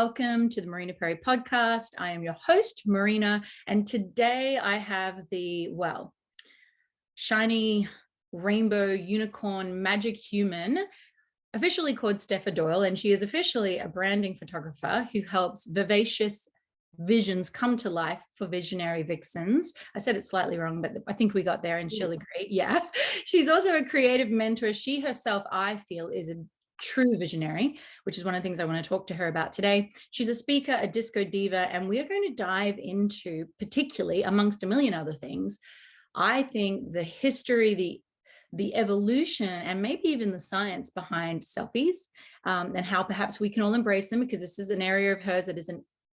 welcome to the Marina Perry Podcast. I am your host, Marina, and today I have the, shiny rainbow unicorn magic human, officially called Stepha Doyle, and she is officially a branding photographer who helps vivacious visions come to life for visionary vixens. I said it slightly wrong, but I think we got there and she'll agree. Yeah. She's also a creative mentor. She herself, I feel, is a true visionary, which is one of the things I want to talk to her about today. She's a speaker, a disco diva, and we are going to dive into, particularly amongst a million other things, I think the history, the evolution, and maybe even the science behind selfies, and how perhaps we can all embrace them, because this is an area of hers that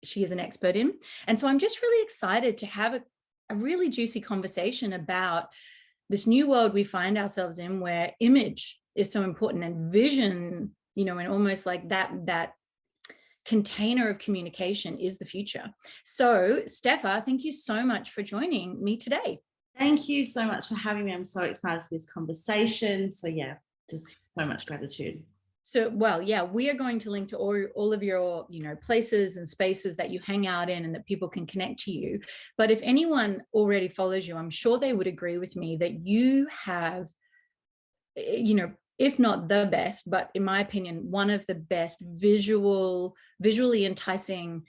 she is an expert in. And so I'm just really excited to have a really juicy conversation about this new world we find ourselves in, where image is so important and vision, and almost like that container of communication is the future. So Stepha, thank you so much for joining me today. Thank you so much for having me. I'm so excited for this conversation. So yeah, just so much gratitude. So, we are going to link to all of your, places and spaces that you hang out in and that people can connect to you. But if anyone already follows you, I'm sure they would agree with me that you have, if not the best, but in my opinion, one of the best visually enticing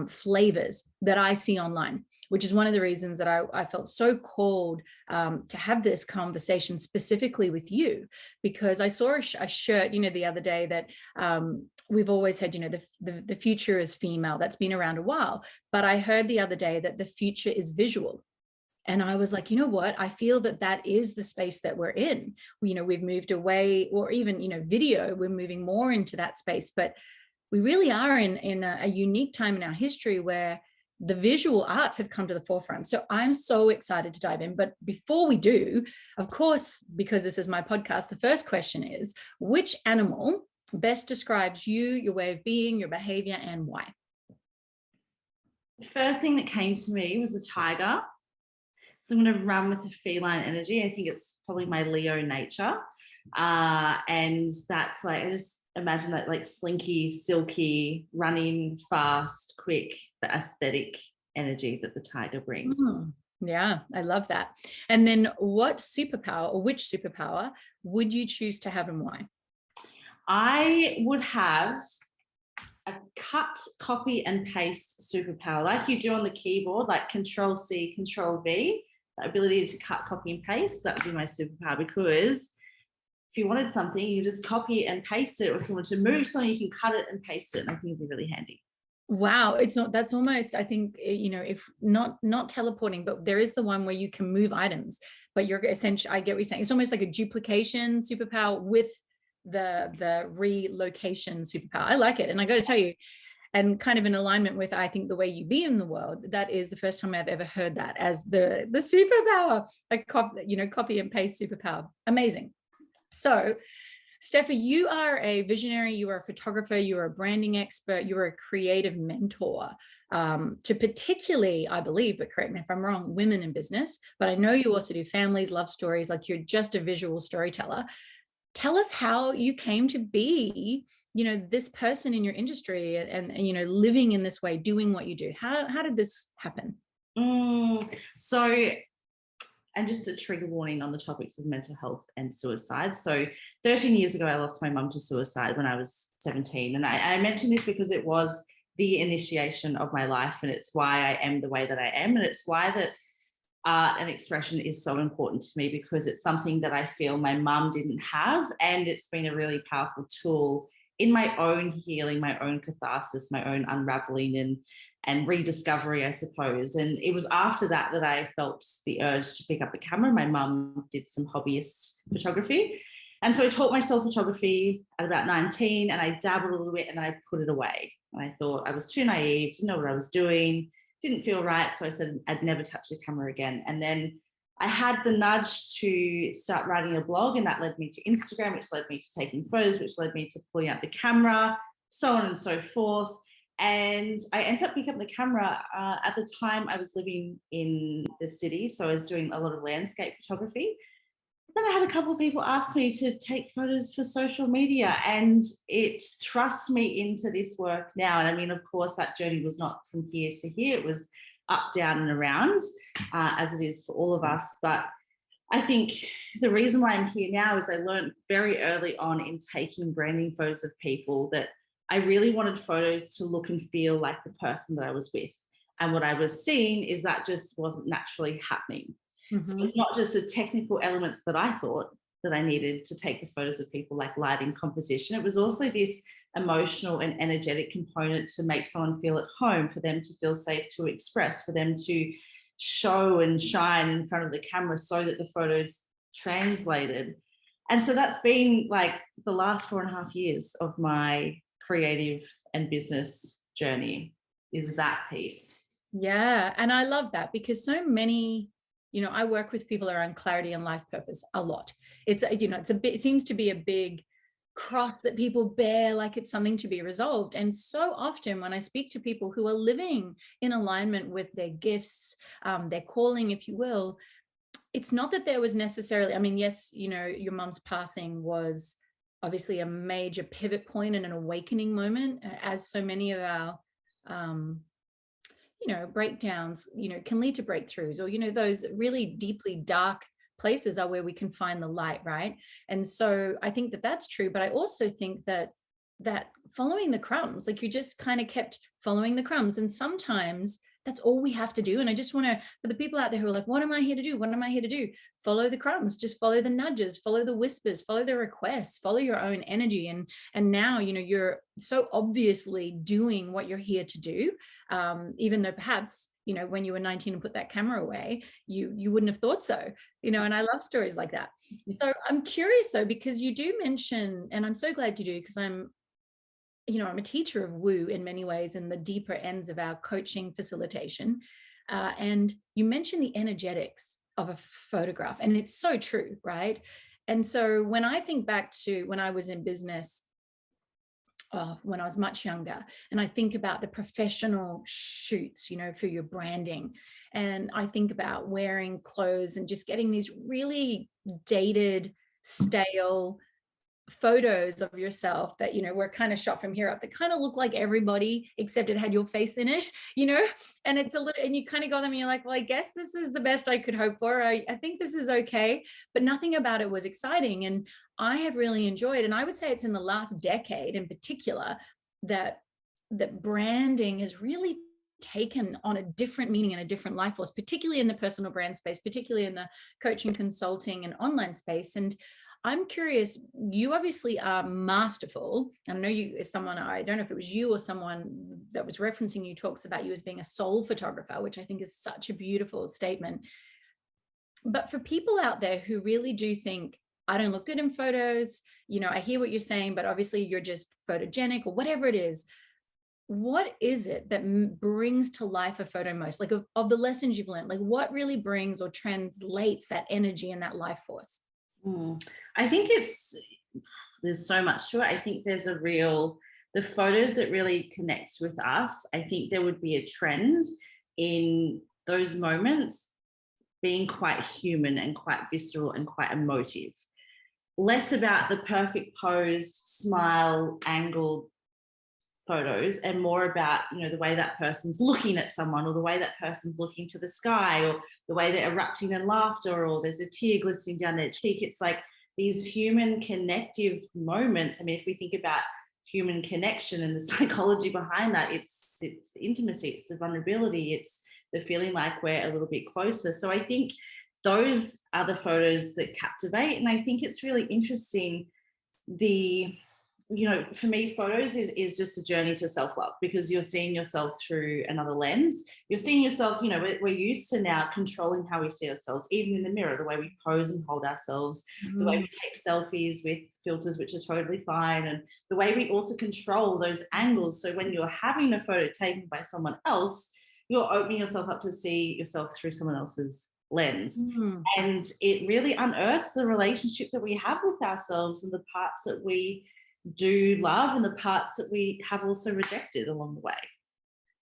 flavors that I see online, which is one of the reasons that I felt so called to have this conversation specifically with you, because I saw a shirt, the other day that we've always had, the future is female. That's been around a while. But I heard the other day that the future is visual. And I was like, you know what? I feel that is the space that we're in. We've moved away, or even, video, we're moving more into that space. But we really are in a unique time in our history where the visual arts have come to the forefront. So I'm so excited to dive in. But before we do, of course, because this is my podcast, the first question is, which animal best describes you, your way of being, your behavior, and why? The first thing that came to me was a tiger. So I'm going to run with the feline energy. I think it's probably my Leo nature. And that's like, I just imagine that like slinky, silky, running fast, quick, the aesthetic energy that the tiger brings. Yeah, I love that. And then what superpower, or which superpower would you choose to have and why? I would have a cut, copy and paste superpower, like you do on the keyboard, like Control-C, Control-V, the ability to cut, copy and paste. That would be my superpower, because if you wanted something, you just copy and paste it. Or if you want to move something, you can cut it and paste it. And I think it'd be really handy. Wow. That's almost, I think, if not teleporting, but there is the one where you can move items, but you're essentially, I get what you're saying. It's almost like a duplication superpower with the relocation superpower. I like it. And I got to tell you, and kind of in alignment with, I think, the way you be in the world, that is the first time I've ever heard that as the superpower, copy and paste superpower. Amazing. So Stepha, you are a visionary, you are a photographer, you are a branding expert, you are a creative mentor to particularly, I believe, but correct me if I'm wrong, women in business. But I know you also do families, love stories, like you're just a visual storyteller. Tell us how you came to be, this person in your industry and living in this way, doing what you do. How did this happen? So, and just a trigger warning on the topics of mental health and suicide. So 13 years ago, I lost my mum to suicide when I was 17. And I mention this because it was the initiation of my life, and it's why I am the way that I am. And it's why that art and expression is so important to me, because it's something that I feel my mum didn't have. And it's been a really powerful tool in my own healing, my own catharsis, my own unraveling and rediscovery, I suppose. And it was after that I felt the urge to pick up the camera. My mum did some hobbyist photography. And so I taught myself photography at about 19, and I dabbled a little bit and then I put it away. And I thought I was too naive, didn't know what I was doing, didn't feel right. So I said I'd never touch the camera again. And then I had the nudge to start writing a blog, and that led me to Instagram, which led me to taking photos, which led me to pulling out the camera, so on and so forth. And I ended up picking up the camera. At the time, I was living in the city, so I was doing a lot of landscape photography. Then I had a couple of people ask me to take photos for social media, and it thrust me into this work now. And I mean, of course, that journey was not from here to here. It was up, down and around, as it is for all of us. But I think the reason why I'm here now is I learned very early on in taking branding photos of people that I really wanted photos to look and feel like the person that I was with. And what I was seeing is that just wasn't naturally happening. So it's not just the technical elements that I thought that I needed to take the photos of people, like lighting, composition. It was also this emotional and energetic component to make someone feel at home, for them to feel safe to express, for them to show and shine in front of the camera so that the photos translated. And so that's been like the last 4.5 years of my creative and business journey, is that piece. Yeah. And I love that, because so many, I work with people around clarity and life purpose a lot. It's, it seems to be a big cross that people bear, like it's something to be resolved. And so often when I speak to people who are living in alignment with their gifts, their calling, if you will, it's not that there was necessarily, yes, your mom's passing was obviously a major pivot point and an awakening moment, as so many of our breakdowns, can lead to breakthroughs, or, those really deeply dark places are where we can find the light, right? And so I think that that's true. But I also think that following the crumbs, like you just kind of kept following the crumbs. And sometimes that's all we have to do. And I just want to, for the people out there who are like, what am I here to do? What am I here to do? Follow the crumbs, just follow the nudges, follow the whispers, follow the requests, follow your own energy. And now, you're so obviously doing what you're here to do. Even though perhaps, when you were 19 and put that camera away, you wouldn't have thought so, and I love stories like that. So I'm curious though, because you do mention, and I'm so glad you do, because I'm a teacher of woo in many ways, in the deeper ends of our coaching facilitation. And you mentioned the energetics of a photograph, and it's so true, right? And so when I think back to when I was in business, when I was much younger, and I think about the professional shoots, for your branding, and I think about wearing clothes and just getting these really dated, stale photos of yourself that were kind of shot from here up, that kind of look like everybody except it had your face in it, and it's a little, and you kind of go them and you're like, well, I guess this is the best I could hope for. I think this is okay, but nothing about it was exciting. And I have really enjoyed, and I would say it's in the last decade in particular that branding has really taken on a different meaning and a different life force, particularly in the personal brand space, particularly in the coaching, consulting and online space. And I'm curious, you obviously are masterful. I know you as someone, I don't know if it was you or someone that was referencing you, talks about you as being a soul photographer, which I think is such a beautiful statement. But for people out there who really do think, I don't look good in photos, I hear what you're saying, but obviously you're just photogenic or whatever it is. What is it that brings to life a photo most, like of the lessons you've learned, like what really brings or translates that energy and that life force? I think there's so much to it. I think there's the photos that really connect with us. I think there would be a trend in those moments being quite human and quite visceral and quite emotive. Less about the perfect posed, smile, angled photos, and more about the way that person's looking at someone, or the way that person's looking to the sky, or the way they're erupting in laughter, or there's a tear glistening down their cheek. It's like these human connective moments. If we think about human connection and the psychology behind that, it's intimacy, it's the vulnerability, it's the feeling like we're a little bit closer. So I think those are the photos that captivate. And I think it's really interesting, for me, photos is just a journey to self-love, because you're seeing yourself through another lens. You're seeing yourself, we're used to now controlling how we see ourselves, even in the mirror, the way we pose and hold ourselves, the way we take selfies with filters, which are totally fine, and the way we also control those angles. So when you're having a photo taken by someone else, you're opening yourself up to see yourself through someone else's lens. And it really unearths the relationship that we have with ourselves, and the parts that we do love and the parts that we have also rejected along the way.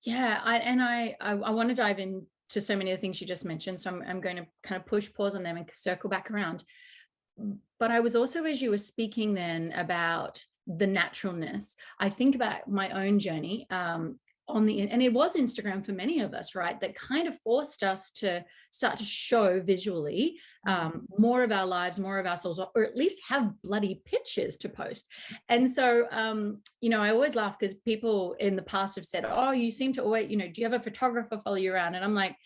Yeah, I want to dive into so many of the things you just mentioned, so I'm going to kind of push pause on them and circle back around. But I was also, as you were speaking then about the naturalness, I think about my own journey and it was Instagram for many of us, right? That kind of forced us to start to show visually more of our lives, more of ourselves, or at least have bloody pictures to post. And so, I always laugh because people in the past have said, oh, you seem to always, do you have a photographer follow you around? And I'm like,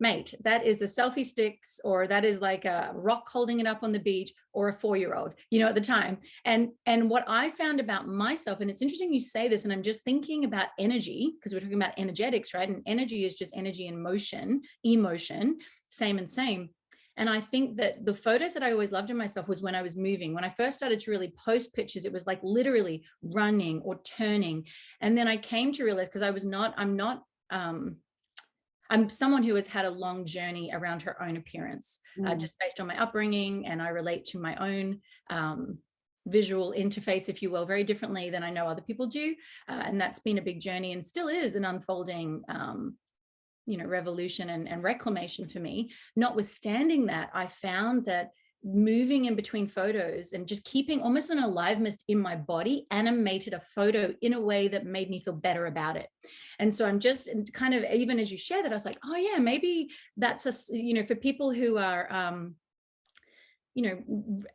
mate, that is a selfie sticks, or that is like a rock holding it up on the beach, or a 4-year-old, at the time. And what I found about myself, and it's interesting you say this, and I'm just thinking about energy, because we're talking about energetics, right? And energy is just energy and motion, emotion, same and same. And I think that the photos that I always loved in myself was when I was moving. When I first started to really post pictures, it was like literally running or turning. And then I came to realize, because I'm someone who has had a long journey around her own appearance, just based on my upbringing, and I relate to my own visual interface, if you will, very differently than I know other people do. And that's been a big journey, and still is an unfolding revolution and reclamation for me. Notwithstanding that, I found that moving in between photos and just keeping almost an aliveness in my body animated a photo in a way that made me feel better about it. And so I'm just kind of, even as you share that, I was like, oh yeah, maybe that's for people who are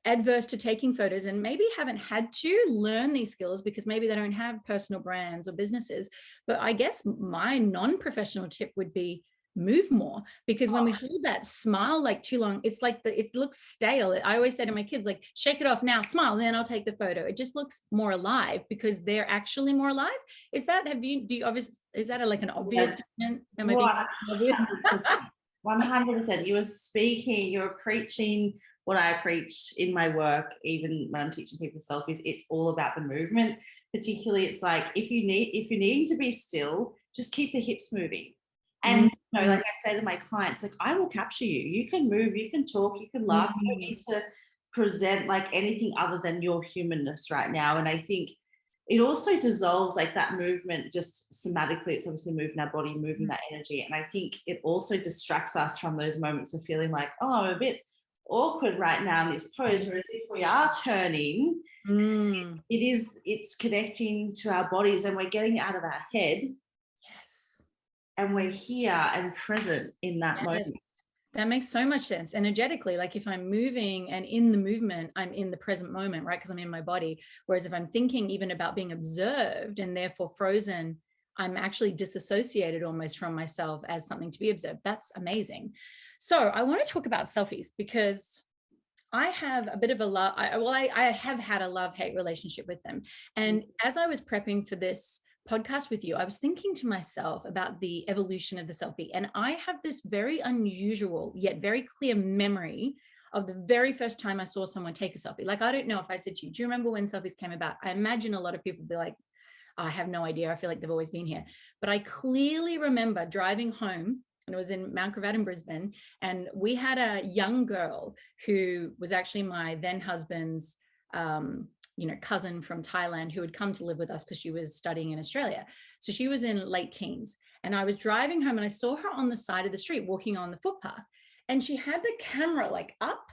adverse to taking photos and maybe haven't had to learn these skills because maybe they don't have personal brands or businesses. But I guess my non-professional tip would be move more, because when we hold that smile like too long, it's like it looks stale. I always say to my kids, like, shake it off now, smile, then I'll take the photo. It just looks more alive because they're actually more alive. Is that is that like an obvious statement? Am I being obvious? 100%. You were preaching what I preach in my work, even when I'm teaching people selfies. It's all about the movement. Particularly, it's like if you're needing to be still, just keep the hips moving. And like I say to my clients, like, I will capture you. You can move, you can talk, you can laugh. You don't need to present like anything other than your humanness right now. And I think it also dissolves like that movement just somatically. It's obviously moving our body, moving that energy. And I think it also distracts us from those moments of feeling like, oh, I'm a bit awkward right now in this pose. Whereas if we are turning, it's connecting to our bodies and we're getting out of our head. And we're here and present in that moment. That makes so much sense. Energetically, like if I'm moving and in the movement, I'm in the present moment, right? Because I'm in my body. Whereas if I'm thinking even about being observed and therefore frozen, I'm actually disassociated almost from myself as something to be observed. That's amazing. So I want to talk about selfies because I have a bit of I have had a love-hate relationship with them. And as I was prepping for this podcast with you, I was thinking to myself about the evolution of the selfie. And I have this very unusual yet very clear memory of the very first time I saw someone take a selfie. Like, I don't know if I said to you, do you remember when selfies came about? I imagine a lot of people be like, I have no idea. I feel like they've always been here. But I clearly remember driving home, and it was in Mount Gravatt in Brisbane. And we had a young girl who was actually my then husband's cousin from Thailand who had come to live with us because she was studying in Australia. So she was in late teens, and I was driving home and I saw her on the side of the street walking on the footpath, and she had the camera like up.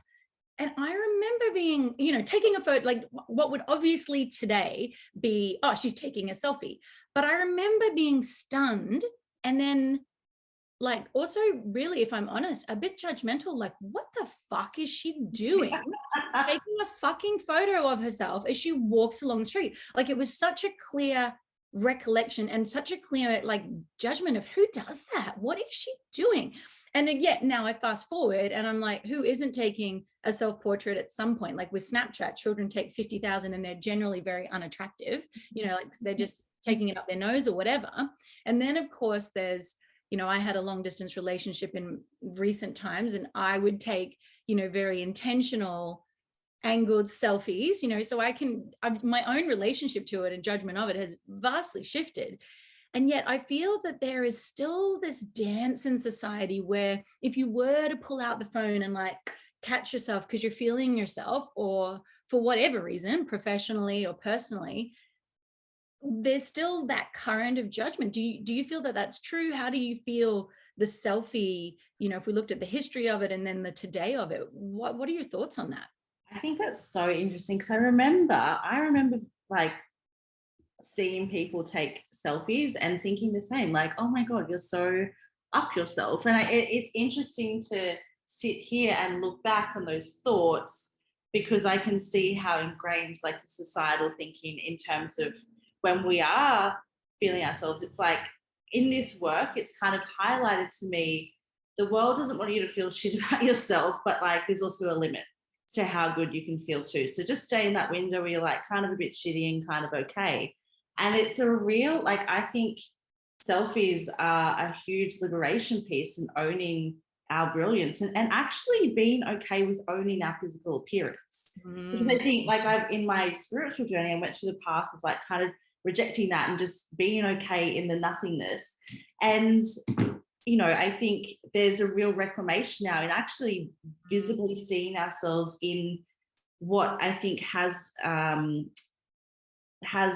And I remember being, taking a photo, like what would obviously today be, oh, she's taking a selfie. But I remember being stunned, and then like also really, if I'm honest, a bit judgmental, like, what the fuck is she doing? Taking a fucking photo of herself as she walks along the street. Like, it was such a clear recollection and such a clear like judgment of who does that? What is she doing? And yet now I fast forward and I'm like, who isn't taking a self-portrait at some point? Like with Snapchat, children take 50,000 and they're generally very unattractive, like they're just taking it up their nose or whatever. And then of course there's, I had a long distance relationship in recent times, and I would take, very intentional angled selfies, so my own relationship to it and judgment of it has vastly shifted. And yet I feel that there is still this dance in society where if you were to pull out the phone and like catch yourself because you're feeling yourself, or for whatever reason, professionally or personally, there's still that current of judgment. Do you feel that that's true? How do you feel the selfie, if we looked at the history of it and then the today of it, what are your thoughts on that? I think that's so interesting because I remember like seeing people take selfies and thinking the same, like, oh my God, you're so up yourself. And it's interesting to sit here and look back on those thoughts because I can see how ingrained like the societal thinking in terms of when we are feeling ourselves, it's like in this work, it's kind of highlighted to me, the world doesn't want you to feel shit about yourself, but like there's also a limit to how good you can feel too. So just stay in that window where you're like kind of a bit shitty and kind of okay. And it's a real, like, I think selfies are a huge liberation piece in owning our brilliance and actually being okay with owning our physical appearance. Because I think like I've in my spiritual journey, I went through the path of like kind of rejecting that and just being okay in the nothingness. And you know, I think there's a real reclamation now in actually visibly seeing ourselves in what I think has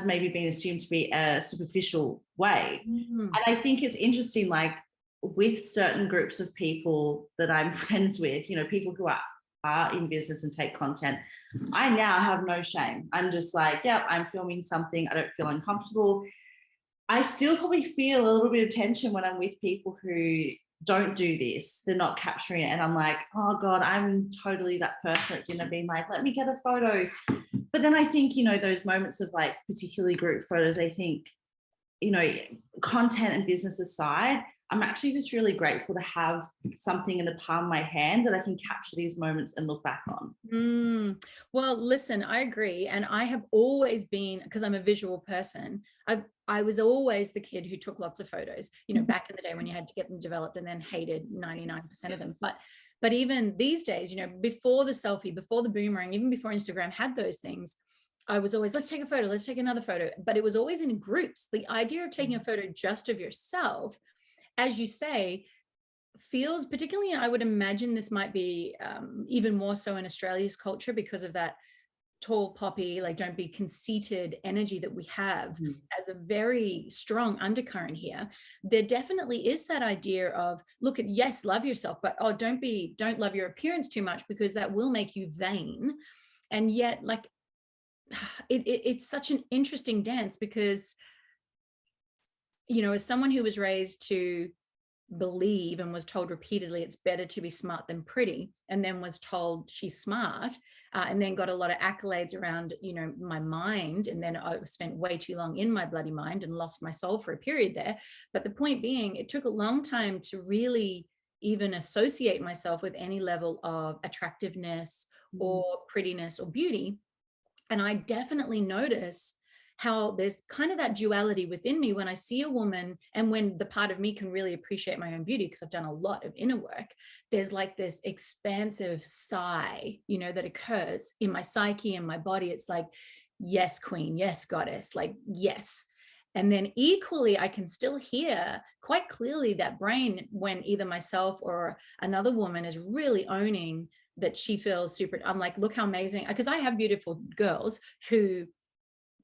maybe been assumed to be a superficial way. And I think it's interesting, like with certain groups of people that I'm friends with, you know, people who are in business and take content, I now have no shame. I'm just like, yeah, I'm filming something. I don't feel uncomfortable. I still probably feel a little bit of tension when I'm with people who don't do this. They're not capturing it. And I'm like, oh God, I'm totally that person at dinner being like, let me get a photo. But then I think, you know, those moments of like particularly group photos, I think, you know, content and business aside, I'm actually just really grateful to have something in the palm of my hand that I can capture these moments and look back on. Well, listen, I agree. And I have always been, because I'm a visual person, I was always the kid who took lots of photos, you know, back in the day when you had to get them developed and then hated 99% of them. But even these days, you know, before the selfie, before the boomerang, even before Instagram had those things, I was always, let's take a photo, let's take another photo. But it was always in groups. The idea of taking a photo just of yourself, as you say, feels, particularly, I would imagine this might be even more so in Australia's culture because of that tall poppy, like don't be conceited energy that we have as a very strong undercurrent here. There definitely is that idea of, look at, yes, love yourself, but oh, don't love your appearance too much because that will make you vain. And yet, like, it's such an interesting dance because, you know, as someone who was raised to believe and was told repeatedly it's better to be smart than pretty, and then was told she's smart, and then got a lot of accolades around, you know, my mind, and then I spent way too long in my bloody mind and lost my soul for a period there. But the point being, it took a long time to really even associate myself with any level of attractiveness or prettiness or beauty. And I definitely notice how there's kind of that duality within me when I see a woman, and when the part of me can really appreciate my own beauty, because I've done a lot of inner work, there's like this expansive sigh, you know, that occurs in my psyche and my body. It's like, yes, queen, yes, goddess, like, yes. And then equally, I can still hear quite clearly that brain when either myself or another woman is really owning that she feels super. I'm like, look how amazing, because I have beautiful girls who,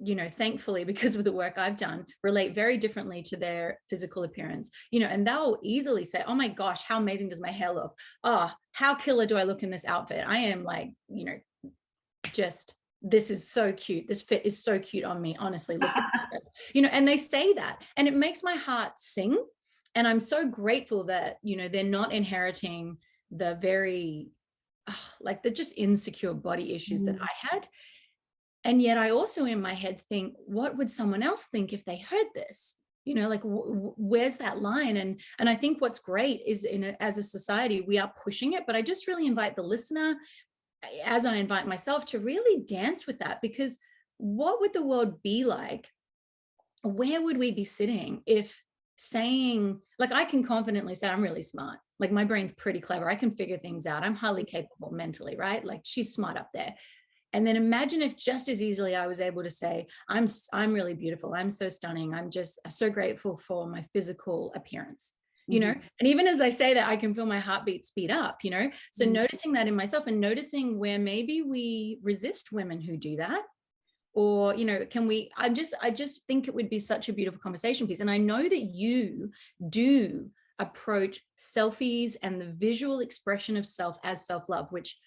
you know, thankfully, because of the work I've done, relate very differently to their physical appearance, you know, and they'll easily say, oh my gosh, how amazing does my hair look? Oh, how killer do I look in this outfit? I am like, you know, just, this is so cute. This fit is so cute on me. Honestly, look at it. You know, and they say that, and it makes my heart sing. And I'm so grateful that, you know, they're not inheriting the very, like the just insecure body issues that I had. And yet I also in my head think, what would someone else think if they heard this? You know, like where's that line? And I think what's great is as a society, we are pushing it, but I just really invite the listener, as I invite myself, to really dance with that, because what would the world be like? Where would we be sitting if saying, like, I can confidently say I'm really smart, like my brain's pretty clever, I can figure things out, I'm highly capable mentally, right? Like she's smart up there. And then imagine if just as easily I was able to say, I'm really beautiful, I'm so stunning, I'm just so grateful for my physical appearance, you know? And even as I say that, I can feel my heartbeat speed up, you know? So noticing that in myself, and noticing where maybe we resist women who do that, or, you know, I just think it would be such a beautiful conversation piece. And I know that you do approach selfies and the visual expression of self as self-love, which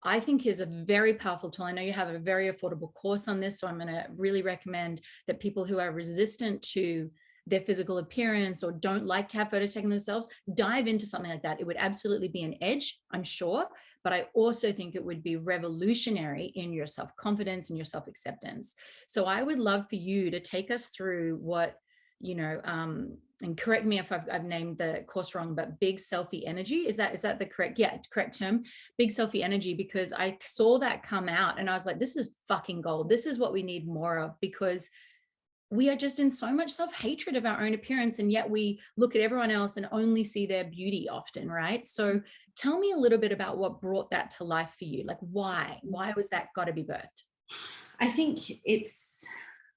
I think is a very powerful tool. I know you have a very affordable course on this, so I'm going to really recommend that people who are resistant to their physical appearance or don't like to have photos taken themselves, dive into something like that. It would absolutely be an edge, I'm sure, but I also think it would be revolutionary in your self-confidence and your self-acceptance. So I would love for you to take us through what, and correct me if I've named the course wrong, but big selfie energy. Is that the correct term? Big selfie energy, because I saw that come out and I was like, this is fucking gold. This is what we need more of, because we are just in so much self-hatred of our own appearance, and yet we look at everyone else and only see their beauty often, right? So tell me a little bit about what brought that to life for you. Like, why was that got to be birthed? I think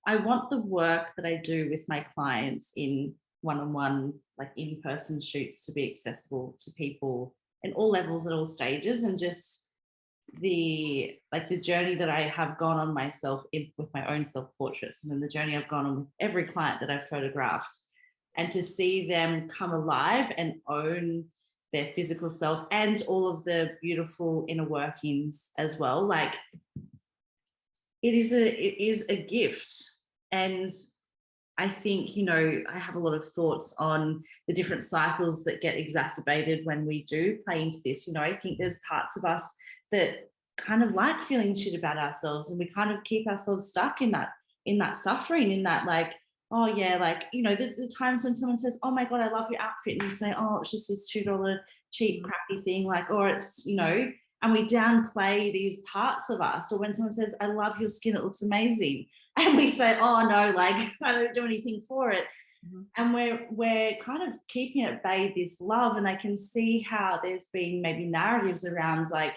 I want the work that I do with my clients in one-on-one, like in-person shoots, to be accessible to people in all levels at all stages, and just the journey that I have gone on myself with my own self-portraits, and then the journey I've gone on with every client that I've photographed, and to see them come alive and own their physical self and all of the beautiful inner workings as well. Like, it is a gift. And I think, I have a lot of thoughts on the different cycles that get exacerbated when we do play into this. I think there's parts of us that kind of like feeling shit about ourselves, and we kind of keep ourselves stuck in that suffering, in that, like, oh yeah, like, the times when someone says, oh my God, I love your outfit, and you say, oh, it's just this $2 cheap crappy thing, like, or it's, and we downplay these parts of us. Or when someone says, I love your skin, it looks amazing, and we say, oh no, like, I don't do anything for it. And we're kind of keeping at bay this love. And I can see how there's been maybe narratives around, like,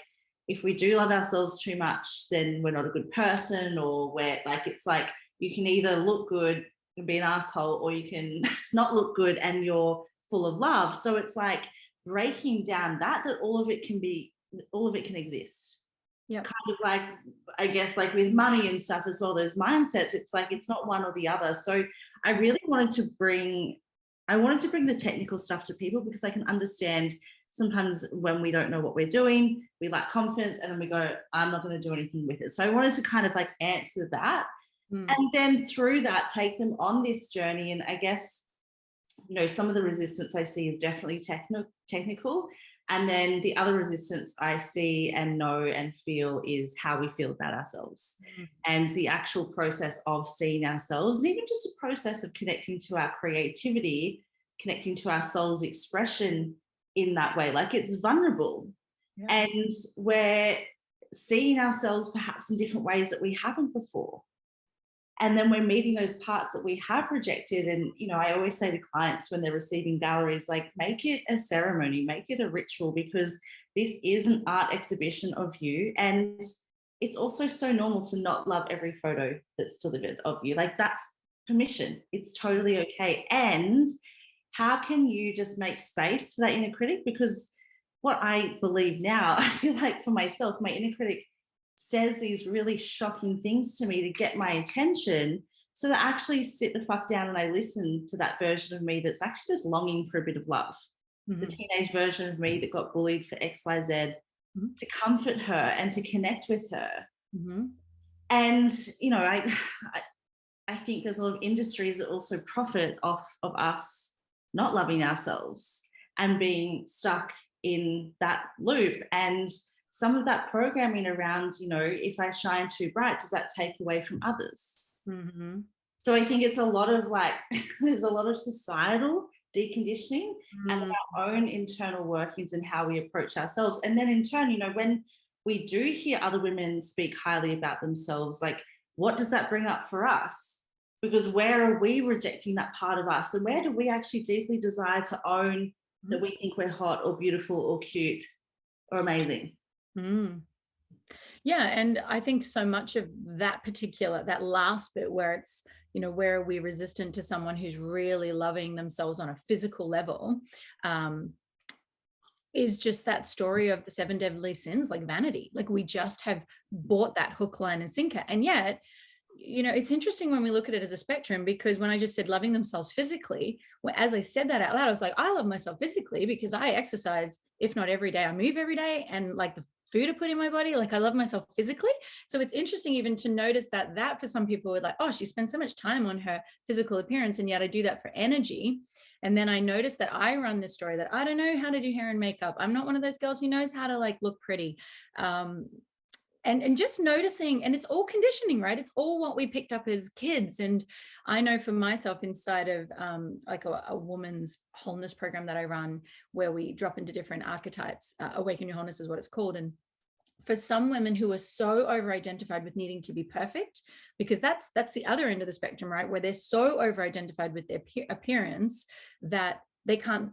if we do love ourselves too much, then we're not a good person, or we're like, it's like, you can either look good and be an asshole, or you can not look good and you're full of love. So it's like breaking down that all of it can exist. Yeah. Kind of like, I guess, like with money and stuff as well, those mindsets, it's like, it's not one or the other. So I really wanted to bring the technical stuff to people, because I can understand sometimes when we don't know what we're doing, we lack confidence, and then we go, I'm not going to do anything with it. So I wanted to kind of like answer that. And then through that, take them on this journey. And I guess, some of the resistance I see is definitely technical. And then the other resistance I see and know and feel is how we feel about ourselves, and the actual process of seeing ourselves, and even just a process of connecting to our creativity, connecting to our soul's expression in that way. Like, it's vulnerable. Yeah. And we're seeing ourselves perhaps in different ways that we haven't before. And then we're meeting those parts that we have rejected. And, I always say to clients when they're receiving galleries, like, make it a ceremony, make it a ritual, because this is an art exhibition of you. And it's also so normal to not love every photo that's delivered of you. Like, that's permission. It's totally okay. And how can you just make space for that inner critic? Because what I believe now, I feel like for myself, my inner critic says these really shocking things to me to get my attention, so that I actually sit the fuck down and I listen to that version of me that's actually just longing for a bit of love. The teenage version of me that got bullied for XYZ, to comfort her and to connect with her. And, I think there's a lot of industries that also profit off of us not loving ourselves and being stuck in that loop. And some of that programming around, if I shine too bright, does that take away from others? So I think it's a lot of like, there's a lot of societal deconditioning and our own internal workings and how we approach ourselves. And then in turn, when we do hear other women speak highly about themselves, like, what does that bring up for us? Because where are we rejecting that part of us? And where do we actually deeply desire to own that we think we're hot or beautiful or cute or amazing? Yeah. And I think so much of that last bit where it's, where are we resistant to someone who's really loving themselves on a physical level, is just that story of the 7 deadly sins, like vanity. Like, we just have bought that hook, line, and sinker. And yet, it's interesting when we look at it as a spectrum, because when I just said loving themselves physically, as I said that out loud, I was like, I love myself physically because I exercise, if not every day, I move every day. And like the food I put in my body. Like I love myself physically. So it's interesting even to notice that for some people are like, oh, she spends so much time on her physical appearance, and yet I do that for energy. And then I noticed that I run this story that I don't know how to do hair and makeup. I'm not one of those girls who knows how to like look pretty. And just noticing, and it's all conditioning, right? It's all what we picked up as kids. And I know for myself, inside of like a woman's wholeness program that I run, where we drop into different archetypes, Awaken Your Wholeness is what it's called. And for some women who are so over-identified with needing to be perfect, because that's the other end of the spectrum, right? Where they're so over-identified with their appearance that they can't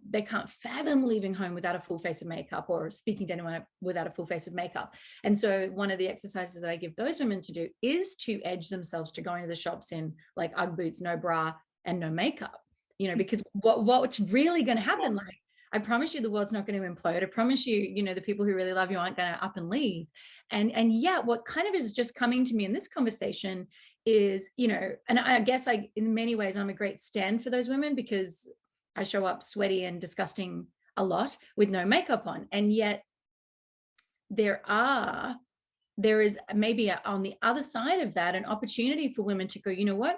fathom leaving home without a full face of makeup, or speaking to anyone without a full face of makeup. And so one of the exercises that I give those women to do is to edge themselves to going to the shops in like Ugg boots, no bra, and no makeup, you know, because what's really going to happen, like, I promise you the world's not going to implode. I promise you, you know, the people who really love you aren't going to up and leave. And yet what kind of is just coming to me in this conversation is, you know, and I guess in many ways, I'm a great stand for those women, because I show up sweaty and disgusting a lot with no makeup on. And yet there is maybe on the other side of that, an opportunity for women to go, you know what,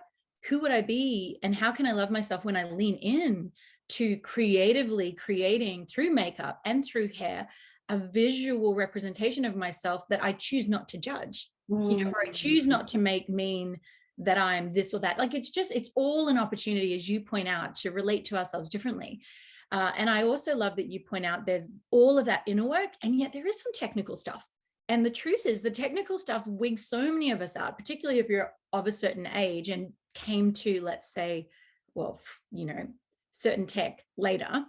who would I be? And how can I love myself when I lean in to creatively creating through makeup and through hair, a visual representation of myself that I choose not to judge, you know, or I choose not to make mean that I'm this or that. Like, it's all an opportunity, as you point out, to relate to ourselves differently. And I also love that you point out there's all of that inner work, and yet there is some technical stuff. And the truth is the technical stuff wigs so many of us out, particularly if you're of a certain age and came to, let's say, well, you know, certain tech later.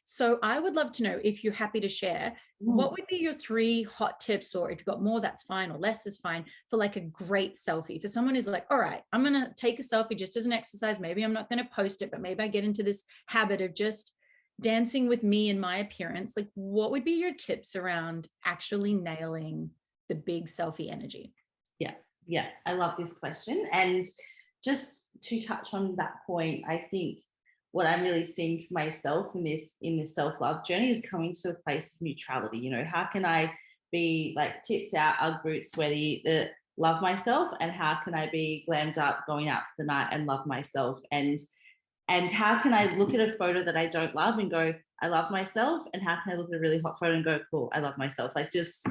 So I would love to know, if you're happy to share, what would be your 3 hot tips, or if you've got more, that's fine, or less is fine, for like a great selfie for someone who's like, all right, I'm going to take a selfie just as an exercise. Maybe I'm not going to post it, but maybe I get into this habit of just dancing with me and my appearance. Like, what would be your tips around actually nailing the big selfie energy? Yeah. I love this question. And just to touch on that point, I think what I'm really seeing for myself in this self-love journey is coming to a place of neutrality. You know, how can I be like tits out, Ugg boots, sweaty, love myself, and how can I be glammed up, going out for the night and love myself? And how can I look at a photo that I don't love and go, I love myself? And how can I look at a really hot photo and go, cool, I love myself? Like, just,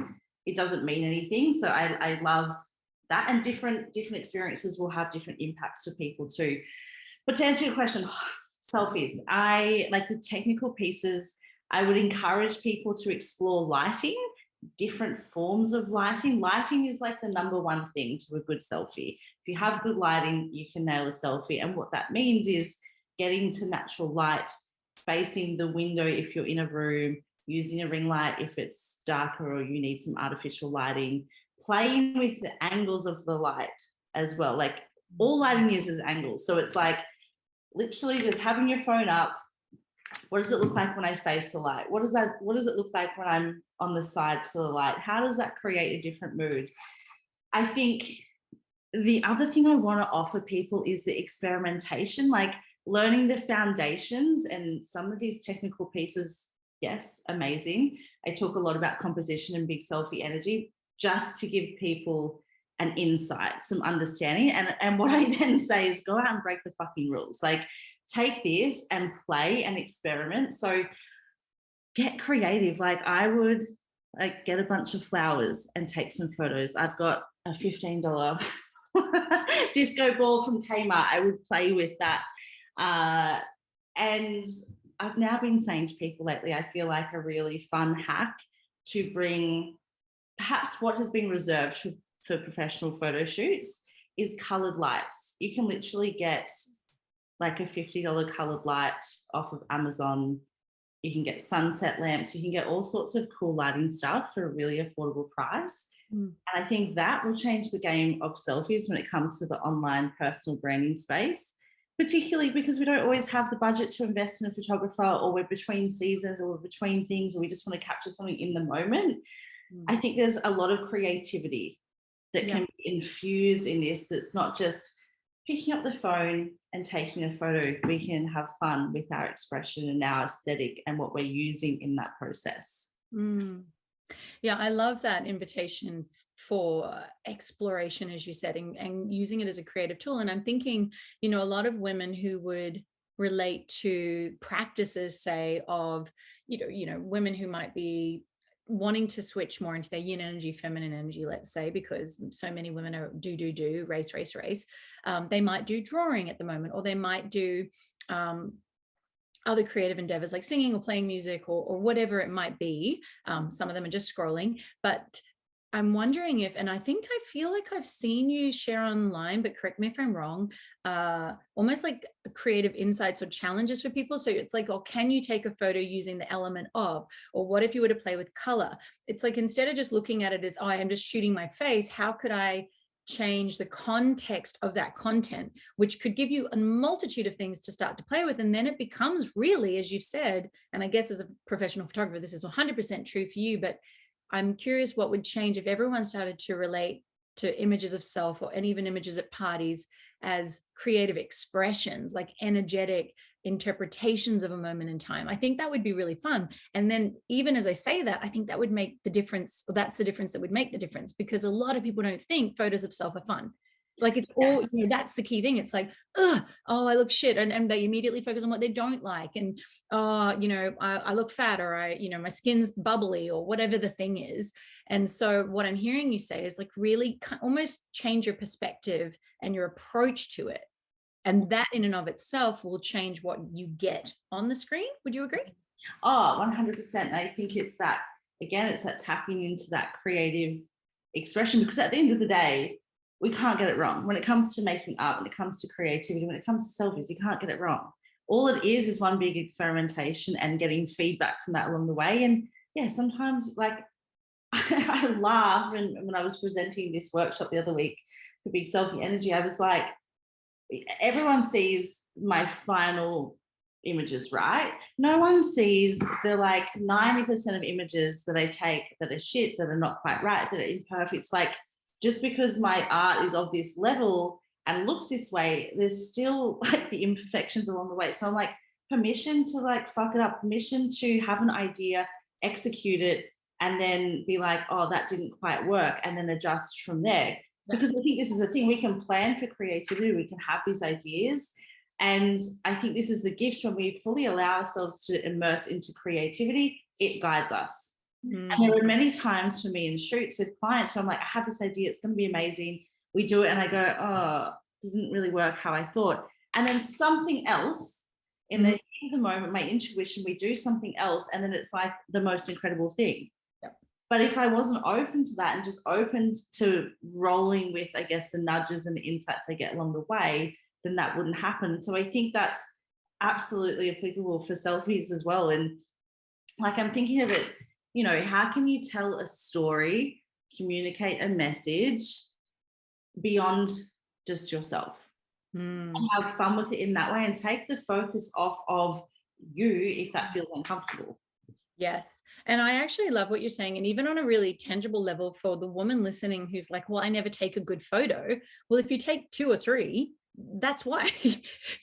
it doesn't mean anything. So I love that. And different experiences will have different impacts for people too. But to answer your question, selfies, I like the technical pieces. I would encourage people to explore lighting, different forms of lighting. Lighting is like the number one thing to a good selfie. If you have good lighting, you can nail a selfie. And what that means is getting to natural light, facing the window if you're in a room, using a ring light if it's darker or you need some artificial lighting, playing with the angles of the light as well. Like, all lighting is angles. So it's like literally just having your phone up. What does it look like when I face the light? What does it look like when I'm on the side to the light? How does that create a different mood? I think the other thing I want to offer people is the experimentation, like learning the foundations. And some of these technical pieces, yes, amazing. I talk a lot about composition and big selfie energy, just to give people an insight, some understanding. And what I then say is, go out and break the fucking rules. Like, take this and play and experiment. So get creative. Like, I would like get a bunch of flowers and take some photos. I've got a $15 disco ball from Kmart. I would play with that. And I've now been saying to people lately, I feel like a really fun hack to bring perhaps what has been reserved for professional photo shoots is colored lights. You can literally get like a $50 colored light off of Amazon. You can get sunset lamps. You can get all sorts of cool lighting stuff for a really affordable price. And I think that will change the game of selfies when it comes to the online personal branding space, particularly because we don't always have the budget to invest in a photographer, or we're between seasons, or we're between things, or we just want to capture something in the moment. I think there's a lot of creativity that can be infused in this. That's not just picking up the phone and taking a photo. We can have fun with our expression and our aesthetic and what we're using in that process. Yeah, I love that invitation for exploration, as you said, and using it as a creative tool. And I'm thinking, a lot of women who would relate to practices, say, of, women who might be wanting to switch more into their yin energy, feminine energy, let's say, because so many women are do, race. They might do drawing at the moment, or they might do other creative endeavors like singing or playing music or whatever it might be. Some of them are just scrolling, but I'm wondering if, and I feel like I've seen you share online, but correct me if I'm wrong, almost like creative insights or challenges for people. So it's like, oh, can you take a photo using the element of, or what if you were to play with color? It's like, instead of just looking at it as, oh, I'm just shooting my face, how could I change the context of that content, which could give you a multitude of things to start to play with. And then it becomes really, as you've said, and I guess as a professional photographer, this is 100% true for you, but I'm curious what would change if everyone started to relate to images of self, and even images at parties, as creative expressions, like energetic interpretations of a moment in time. I think that would be really fun. And then even as I say that, I think that would make the difference, or that's the difference that would make the difference, because a lot of people don't think photos of self are fun. Like, it's all, that's the key thing. It's like, oh, I look shit. And they immediately focus on what they don't like. And, I look fat, or my skin's bubbly, or whatever the thing is. And so what I'm hearing you say is like, really almost change your perspective and your approach to it. And that in and of itself will change what you get on the screen. Would you agree? Oh, 100%. I think it's that tapping into that creative expression, because at the end of the day, we can't get it wrong. When it comes to making art, when it comes to creativity, when it comes to selfies, you can't get it wrong. All it is one big experimentation and getting feedback from that along the way. And yeah, sometimes, like, I laugh, and when I was presenting this workshop the other week for Big Selfie Energy, I was like, everyone sees my final images, right? No one sees the 90% of images that I take that are shit, that are not quite right, that are imperfect. Like, just because my art is of this level and looks this way, there's still the imperfections along the way. So I'm like, permission to fuck it up, permission to have an idea, execute it, and then be like, oh, that didn't quite work, and then adjust from there. Because I think this is the thing, we can plan for creativity, we can have these ideas. And I think this is the gift, when we fully allow ourselves to immerse into creativity, it guides us. And there were many times for me in shoots with clients where I'm like, I have this idea, it's going to be amazing. We do it, and I go, oh, it didn't really work how I thought. And then something else in the heat of the moment, my intuition, we do something else, and then it's like the most incredible thing. Yep. But if I wasn't open to that and just open to rolling with, I guess, the nudges and the insights I get along the way, then that wouldn't happen. So I think that's absolutely applicable for selfies as well. And I'm thinking of it, how can you tell a story, communicate a message beyond just yourself, and have fun with it in that way, and take the focus off of you if that feels uncomfortable. Yes. And I actually love what you're saying. And even on a really tangible level, for the woman listening who's like, well, I never take a good photo. Well, if you take 2 or 3, that's why. Do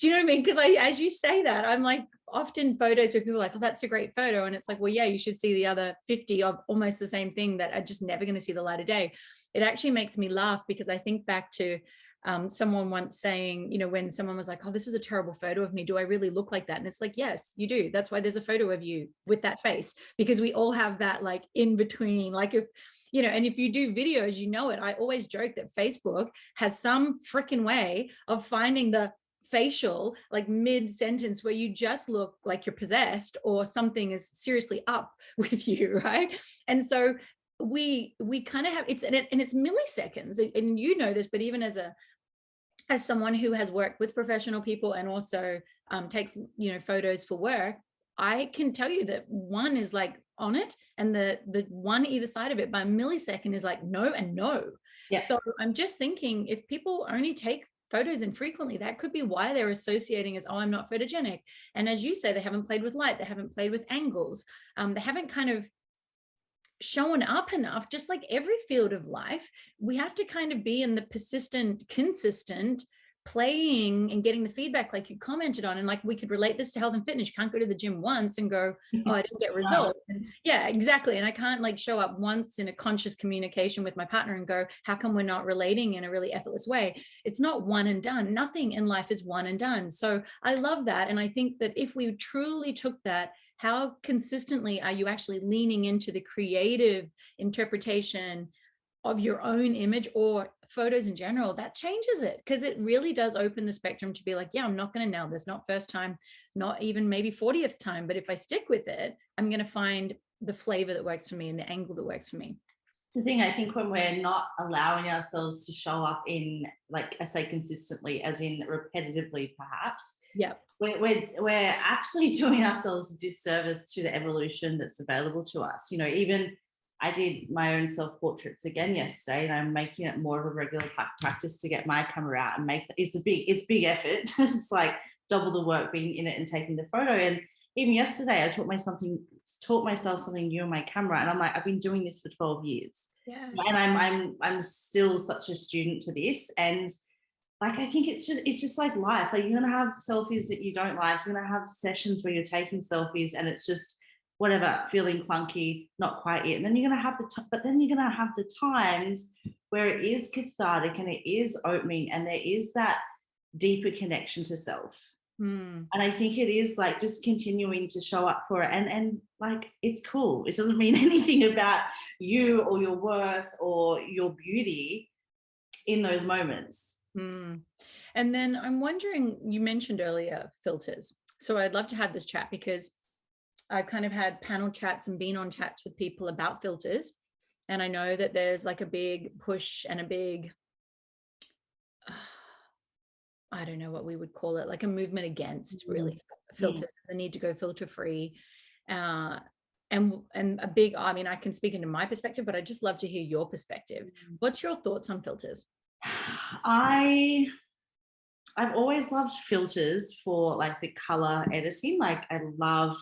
you know what I mean? Because as you say that, I'm like, often photos where people are like, oh, that's a great photo. And it's like, well, yeah, you should see the other 50 of almost the same thing that are just never going to see the light of day. It actually makes me laugh, because I think back to someone once saying, when someone was like, oh, this is a terrible photo of me, do I really look like that? And it's like, yes, you do. That's why there's a photo of you with that face, because we all have that in between, if and if you do videos, it. I always joke that Facebook has some freaking way of finding the facial mid-sentence where you just look like you're possessed, or something is seriously up with you, right? And so we kind of have it's milliseconds, and this, but even as someone who has worked with professional people and also takes photos for work, I can tell you that one is on it, and the one either side of it by a millisecond is no and no. Yeah. So I'm just thinking, if people only take photos infrequently, that could be why they're associating as, oh, I'm not photogenic. And as you say, they haven't played with light, they haven't played with angles, they haven't kind of shown up enough. Just like every field of life, we have to kind of be in the persistent, consistent playing and getting the feedback like you commented on, and like we could relate this to health and fitness. You can't go to the gym once and go, oh, I didn't get results. And yeah, exactly. And I can't like show up once in a conscious communication with my partner and go, how come we're not relating in a really effortless way? It's not one and done. Nothing in life is one and done. So I love that. And I think that if we truly took that, how consistently are you actually leaning into the creative interpretation of your own image or photos in general, that changes it, because it really does open the spectrum to be like, yeah, I'm not going to nail this, not first time, not even maybe 40th time, but if I stick with it, I'm going to find the flavor that works for me and the angle that works for me. The thing, I think, when we're not allowing ourselves to show up in, like I say, consistently, as in repetitively, perhaps, yeah, we're actually doing ourselves a disservice to the evolution that's available to us. You know, even I did my own self-portraits again yesterday, and I'm making it more of a regular practice to get my camera out and make it's big effort. It's like double the work being in it and taking the photo. And even yesterday, I taught myself something new on my camera, and I'm like, I've been doing this for 12 years, yeah, and I'm still such a student to this. And like, I think it's just like life. Like, you're gonna have selfies that you don't like. You're gonna have sessions where you're taking selfies, and it's just whatever, feeling clunky, not quite it. And then you're gonna have the times where it is cathartic and it is opening, and there is that deeper connection to self. And I think it is like just continuing to show up for it, and like, it's cool. It doesn't mean anything about you or your worth or your beauty in those moments. And then I'm wondering, you mentioned earlier filters, so I'd love to have this chat, because I've kind of had panel chats and been on chats with people about filters, and I know that there's like a big push and a big I don't know what we would call it, like a movement against really filters, the need to go filter free. And a big, I mean, I can speak into my perspective, but I'd just love to hear your perspective. What's your thoughts on filters? I've always loved filters for like the color editing. Like, I love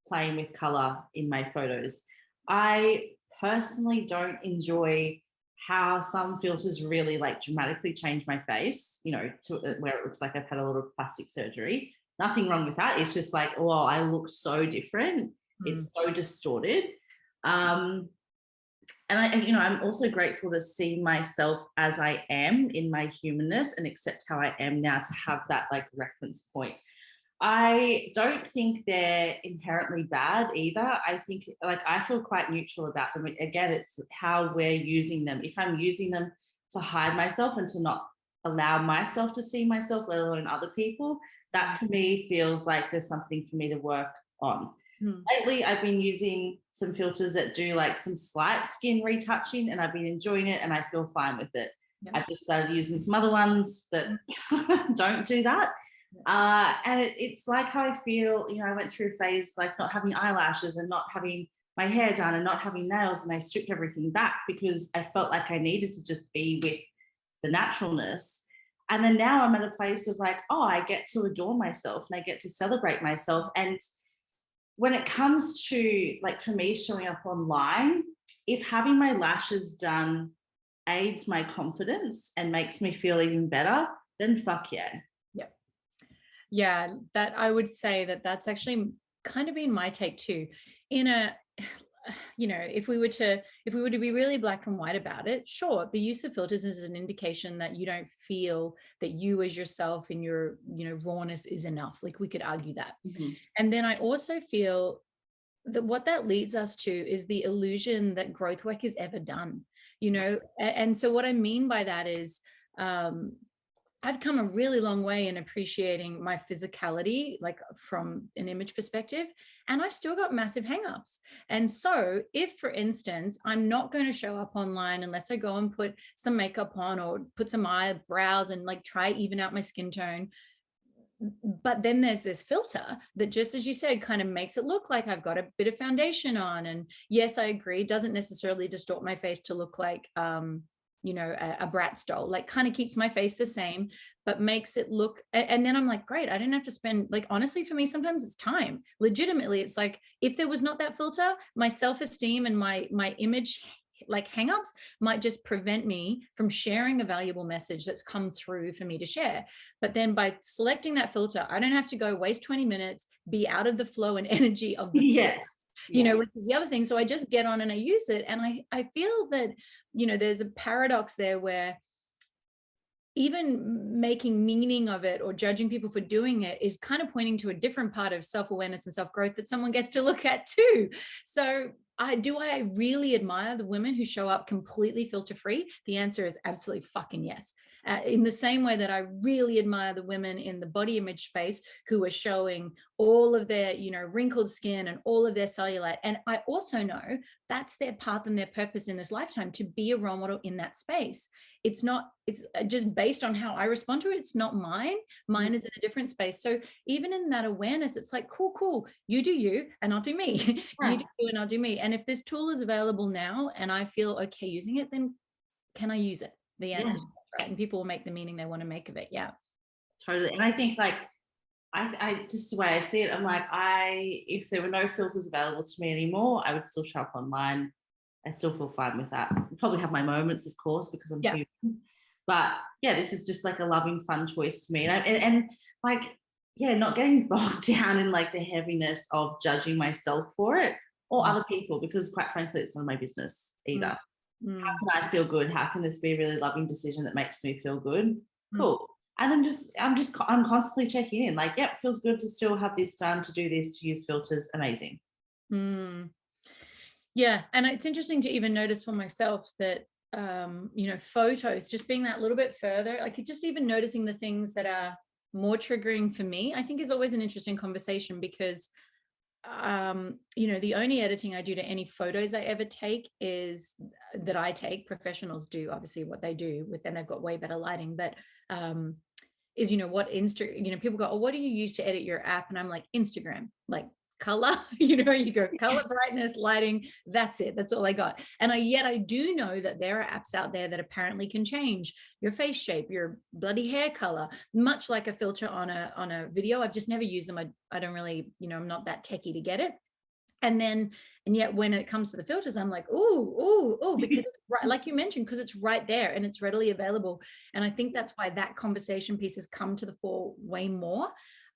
playing with color in my photos. I personally don't enjoy how some filters really like dramatically change my face, you know, to where it looks like I've had a lot of plastic surgery. Nothing wrong with that. It's just like, oh, I look so different. It's so distorted. And I'm also grateful to see myself as I am in my humanness and accept how I am now, to have that like reference point. I don't think they're inherently bad either. I think, like, I feel quite neutral about them. Again, it's how we're using them. If I'm using them to hide myself and to not allow myself to see myself, let alone other people, that to me feels like there's something for me to work on. Lately, I've been using some filters that do like some slight skin retouching, and I've been enjoying it, and I feel fine with it. Yep. I've just started using some other ones that don't do that. And it's like how I feel, you know, I went through a phase like not having eyelashes and not having my hair done and not having nails, and I stripped everything back because I felt like I needed to just be with the naturalness. And then now I'm at a place of like, oh, I get to adore myself and I get to celebrate myself. And when it comes to, like, for me showing up online, if having my lashes done aids my confidence and makes me feel even better, then fuck yeah. Yeah, that I would say that that's actually kind of been my take too. In a, you know, if we were to be really black and white about it, sure, the use of filters is an indication that you don't feel that you as yourself in your, you know, rawness is enough. Like, we could argue that. And then I also feel that what that leads us to is the illusion that growth work is ever done, you know. And so what I mean by that is, I've come a really long way in appreciating my physicality, like from an image perspective, and I've still got massive hangups. And so if, for instance, I'm not going to show up online unless I go and put some makeup on or put some eyebrows and like try even out my skin tone, but then there's this filter that, just as you said, kind of makes it look like I've got a bit of foundation on. And yes, I agree, doesn't necessarily distort my face to look like, you know, a Bratz doll, like kind of keeps my face the same, but makes it look, and then I'm like, great, I didn't have to spend, like, honestly, for me, sometimes it's time. Legitimately, it's like, if there was not that filter, my self-esteem and my image like hang-ups might just prevent me from sharing a valuable message that's come through for me to share. But then by selecting that filter, I don't have to go waste 20 minutes, be out of the flow and energy of the Yeah. you know, which is the other thing. So I just get on and I use it. And I feel that, you know, there's a paradox there where even making meaning of it or judging people for doing it is kind of pointing to a different part of self-awareness and self-growth that someone gets to look at too. So I really admire the women who show up completely filter free? The answer is absolutely fucking yes. In the same way that I really admire the women in the body image space who are showing all of their, you know, wrinkled skin and all of their cellulite. And I also know that's their path and their purpose in this lifetime, to be a role model in that space. It's just based on how I respond to it. It's not mine. Mine is in a different space. So even in that awareness, it's like, cool. You do you and I'll do me. You do you and I'll do me. And if this tool is available now and I feel okay using it, then can I use it? The answer is right. And people will make the meaning they want to make of it. Yeah. Totally. And I think like, I just the way I see it, I'm like, if there were no filters available to me anymore, I would still shop online. I still feel fine with that. I'll probably have my moments, of course, because I'm human. But yeah, this is just like a loving, fun choice to me. And like, yeah, not getting bogged down in like the heaviness of judging myself for it or other people, because quite frankly, it's not my business either. How can I feel good? How can this be a really loving decision that makes me feel good? Cool. And then I'm constantly checking in, like, yep, feels good to still have this done, to do this, to use filters. Amazing. Yeah. And it's interesting to even notice for myself that, you know, photos, just being that little bit further, like just even noticing the things that are more triggering for me, I think is always an interesting conversation because, you know, the only editing I do to any photos I ever take is that I take. Professionals do obviously what they do with them. They've got way better lighting, but, is, you know, you know, people go, oh, what do you use to edit your app? And I'm like, Instagram, like color, you know, you go color, brightness, lighting, that's it. That's all I got. And yet I do know that there are apps out there that apparently can change your face shape, your bloody hair color, much like a filter on a video. I've just never used them. I don't really, you know, I'm not that techie to get it. And yet when it comes to the filters, I'm like, ooh, because it's right, like you mentioned, because it's right there and it's readily available. And I think that's why that conversation piece has come to the fore way more.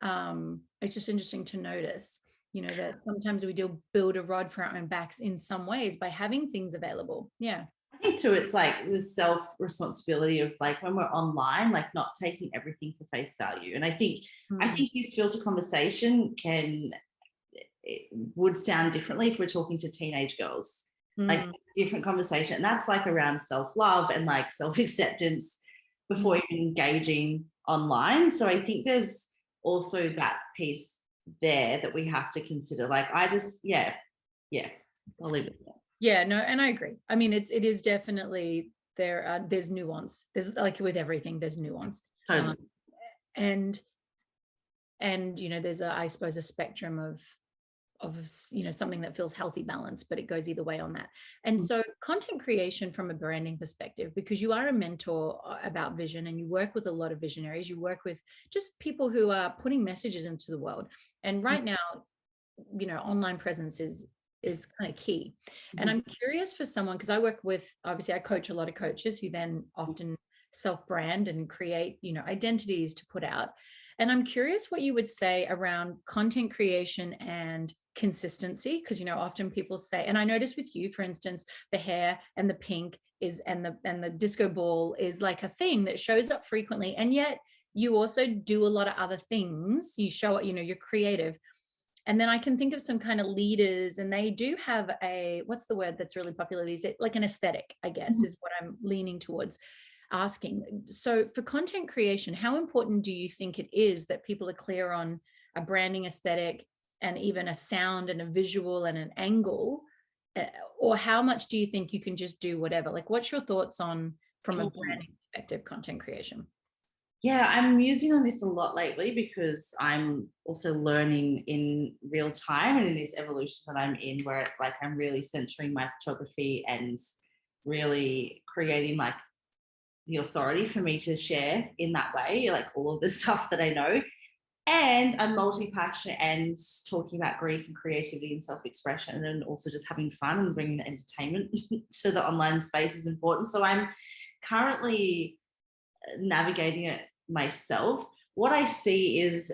It's just interesting to notice, you know, that sometimes we do build a rod for our own backs in some ways by having things available. Yeah. I think too, it's like the self-responsibility of like when we're online, like not taking everything for face value. And I think this filter conversation would sound differently if we're talking to teenage girls, like different conversation. And that's like around self-love and like self-acceptance before even engaging online. So I think there's also that piece there that we have to consider. Like I'll leave it there. Yeah, no, and I agree. I mean, it is definitely there's nuance. There's like with everything, there's nuance. Totally. And you know, there's I suppose a spectrum of you know, something that feels healthy balance, but it goes either way on that. And so content creation from a branding perspective, because you are a mentor about vision and you work with a lot of visionaries, you work with just people who are putting messages into the world. And right now, you know, online presence is kind of key. And I'm curious for someone, because I work with, obviously I coach a lot of coaches who then often self-brand and create, you know, identities to put out. And I'm curious what you would say around content creation and consistency, because, you know, often people say, and I notice with you, for instance, the hair and the pink and the disco ball is like a thing that shows up frequently. And yet you also do a lot of other things. You show, you know, you're creative. And then I can think of some kind of leaders, and they do have what's the word that's really popular these days? Like an aesthetic, I guess, is what I'm leaning towards asking. So for content creation, how important do you think it is that people are clear on a branding aesthetic and even a sound and a visual and an angle? Or how much do you think you can just do whatever? Like, what's your thoughts on, from a branding perspective, content creation? Yeah, I'm musing on this a lot lately because I'm also learning in real time and in this evolution that I'm in, where like I'm really centering my photography and really creating like the authority for me to share in that way, like all of the stuff that I know. And I'm multi-passionate and talking about grief and creativity and self-expression, and then also just having fun and bringing the entertainment to the online space is important. So I'm currently navigating it myself. What I see is,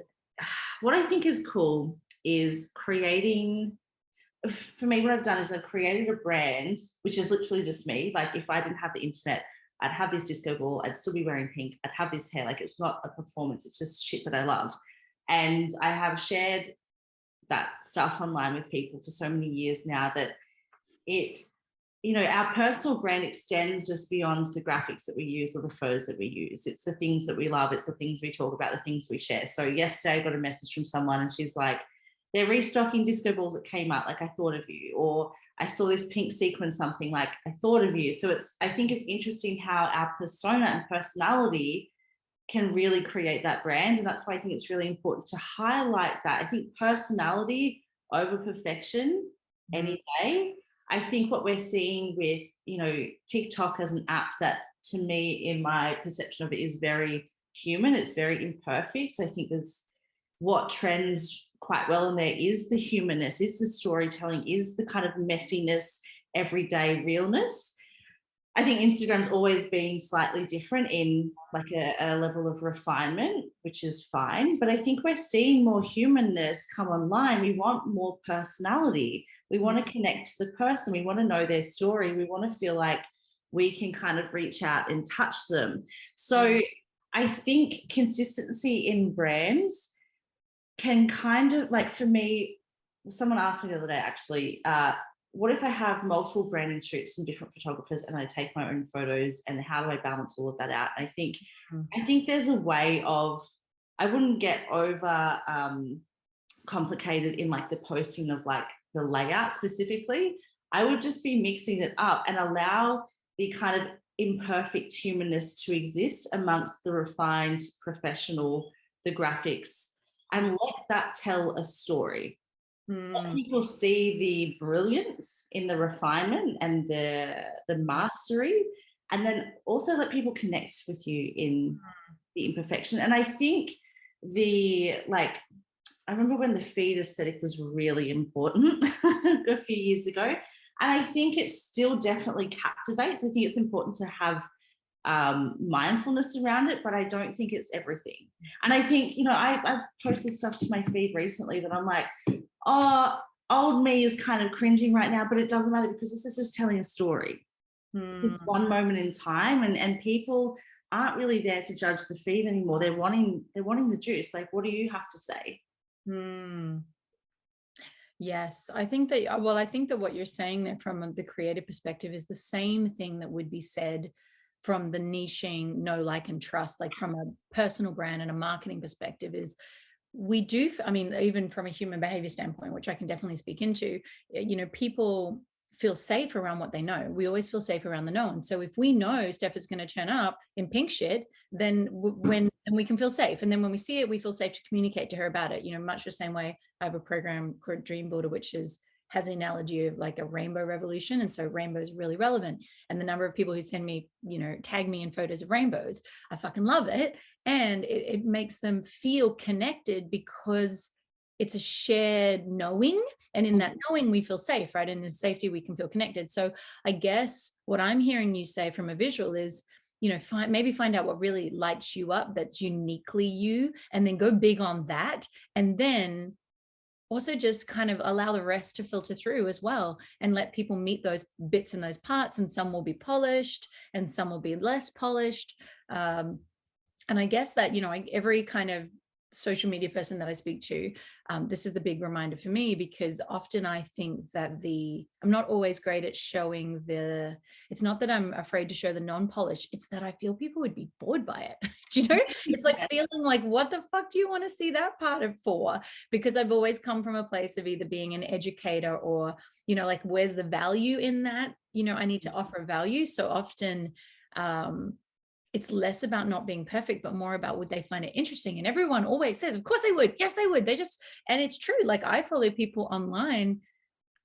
what I think is cool is creating, for me, what I've done is I've created a brand, which is literally just me. Like if I didn't have the internet, I'd have this disco ball, I'd still be wearing pink, I'd have this hair. Like it's not a performance, it's just shit that I love. And I have shared that stuff online with people for so many years now that it, you know, our personal brand extends just beyond the graphics that we use or the photos that we use. It's the things that we love. It's the things we talk about, the things we share. So yesterday I got a message from someone and she's like, they're restocking disco balls at Kmart, like I thought of you. Or I saw this pink sequin, something, like I thought of you. So I think it's interesting how our persona and personality can really create that brand. And that's why I think it's really important to highlight that. I think personality over perfection any day. I think what we're seeing with, you know, TikTok as an app that, to me, in my perception of it, is very human. It's very imperfect. I think there's what trends quite well in there is the humanness, is the storytelling, is the kind of messiness, everyday realness. I think Instagram's always been slightly different in like a level of refinement, which is fine. But I think we're seeing more humanness come online. We want more personality. We want to connect to the person. We want to know their story. We want to feel like we can kind of reach out and touch them. So I think consistency in brands can kind of, like, for me, someone asked me the other day, actually, what if I have multiple branding shoots from different photographers and I take my own photos, and how do I balance all of that out? I think there's a way of, I wouldn't get over complicated in like the posting of like the layout specifically. I would just be mixing it up and allow the kind of imperfect humanness to exist amongst the refined professional, the graphics, and let that tell a story. Let people see the brilliance in the refinement and the mastery, and then also let people connect with you in the imperfection. And I think I remember when the feed aesthetic was really important a few years ago, and I think it still definitely captivates. I think it's important to have mindfulness around it, but I don't think it's everything. And I think, you know, I've posted stuff to my feed recently that I'm like, oh, old me is kind of cringing right now, but it doesn't matter because this is just telling a story. This one moment in time, and people aren't really there to judge the feed anymore. They're wanting the juice. Like, what do you have to say? Yes, I think that what you're saying there from the creative perspective is the same thing that would be said from the niching, know, like, and trust, like from a personal brand and a marketing perspective. Is we do, I mean, even from a human behavior standpoint, which I can definitely speak into, you know, people feel safe around what they know. We always feel safe around the known. So if we know Steph is going to turn up in pink shit, then we can feel safe. And then when we see it, we feel safe to communicate to her about it. You know, much the same way I have a program called Dream Builder, which has an analogy of like a rainbow revolution. And so rainbow is really relevant. And the number of people who send me, you know, tag me in photos of rainbows, I fucking love it. And it makes them feel connected because it's a shared knowing. And in that knowing, we feel safe, right? And in safety, we can feel connected. So I guess what I'm hearing you say from a visual is, you know, find out what really lights you up, that's uniquely you, and then go big on that. And then also just kind of allow the rest to filter through as well, and let people meet those bits and those parts. And some will be polished and some will be less polished. And I guess that, you know, every kind of social media person that I speak to, this is the big reminder for me, because often I think that I'm not always great at showing it's not that I'm afraid to show the non-polish, it's that I feel people would be bored by it. Do you know? It's like feeling like, what the fuck do you want to see that part of for? Because I've always come from a place of either being an educator or, you know, like, where's the value in that? You know, I need to offer value. So often, it's less about not being perfect, but more about, would they find it interesting? And everyone always says, of course they would. Yes, they would. And it's true. Like, I follow people online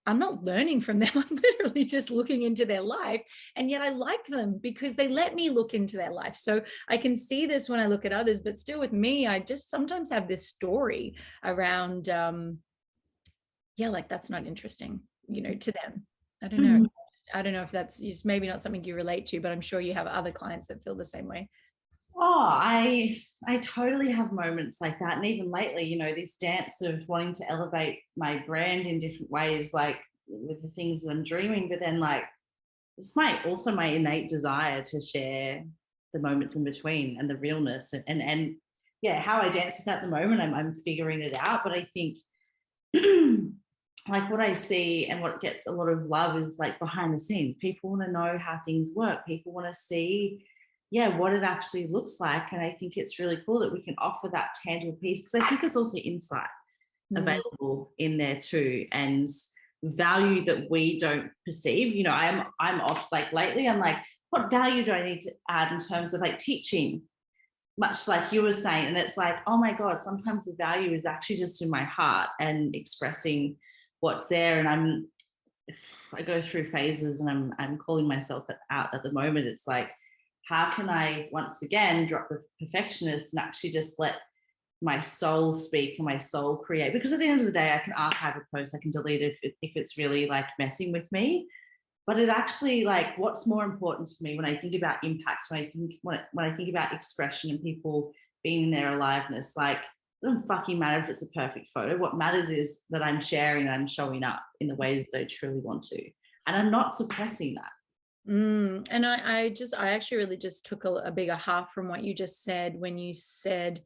I'm not learning from them. I'm literally just looking into their life. And yet I like them because they let me look into their life. So I can see this when I look at others, but still with me, I just sometimes have this story around, like that's not interesting, to them. I don't know. I don't know if that's maybe not something you relate to, but I'm sure you have other clients that feel the same way. Oh, I totally have moments like that. And even lately, this dance of wanting to elevate my brand in different ways, like with the things that I'm dreaming, but then like it's my innate desire to share the moments in between and the realness and yeah, how I dance with that at the moment, I'm figuring it out. But I think like what I see and what gets a lot of love is like behind the scenes. People want to know how things work. People want to see, what it actually looks like. And I think it's really cool that we can offer that tangible piece, because I think there's also insight available in there too, and value that we don't perceive. I'm off, like lately I'm like, what value do I need to add in terms of like teaching, much like you were saying? And it's like, oh my God, sometimes the value is actually just in my heart and expressing what's there. And I go through phases, and I'm calling myself out at the moment. It's like, how can I once again drop the perfectionist and actually just let my soul speak and my soul create? Because at the end of the day, I can archive a post, I can delete it if it's really like messing with me. But it actually, like, what's more important to me when I think about impacts, when I think about expression and people being in their aliveness, like, it doesn't fucking matter if it's a perfect photo. What matters is that I'm sharing and I'm showing up in the ways that I truly want to. And I'm not suppressing that. And I actually really just took a bigger half from what you just said when you said,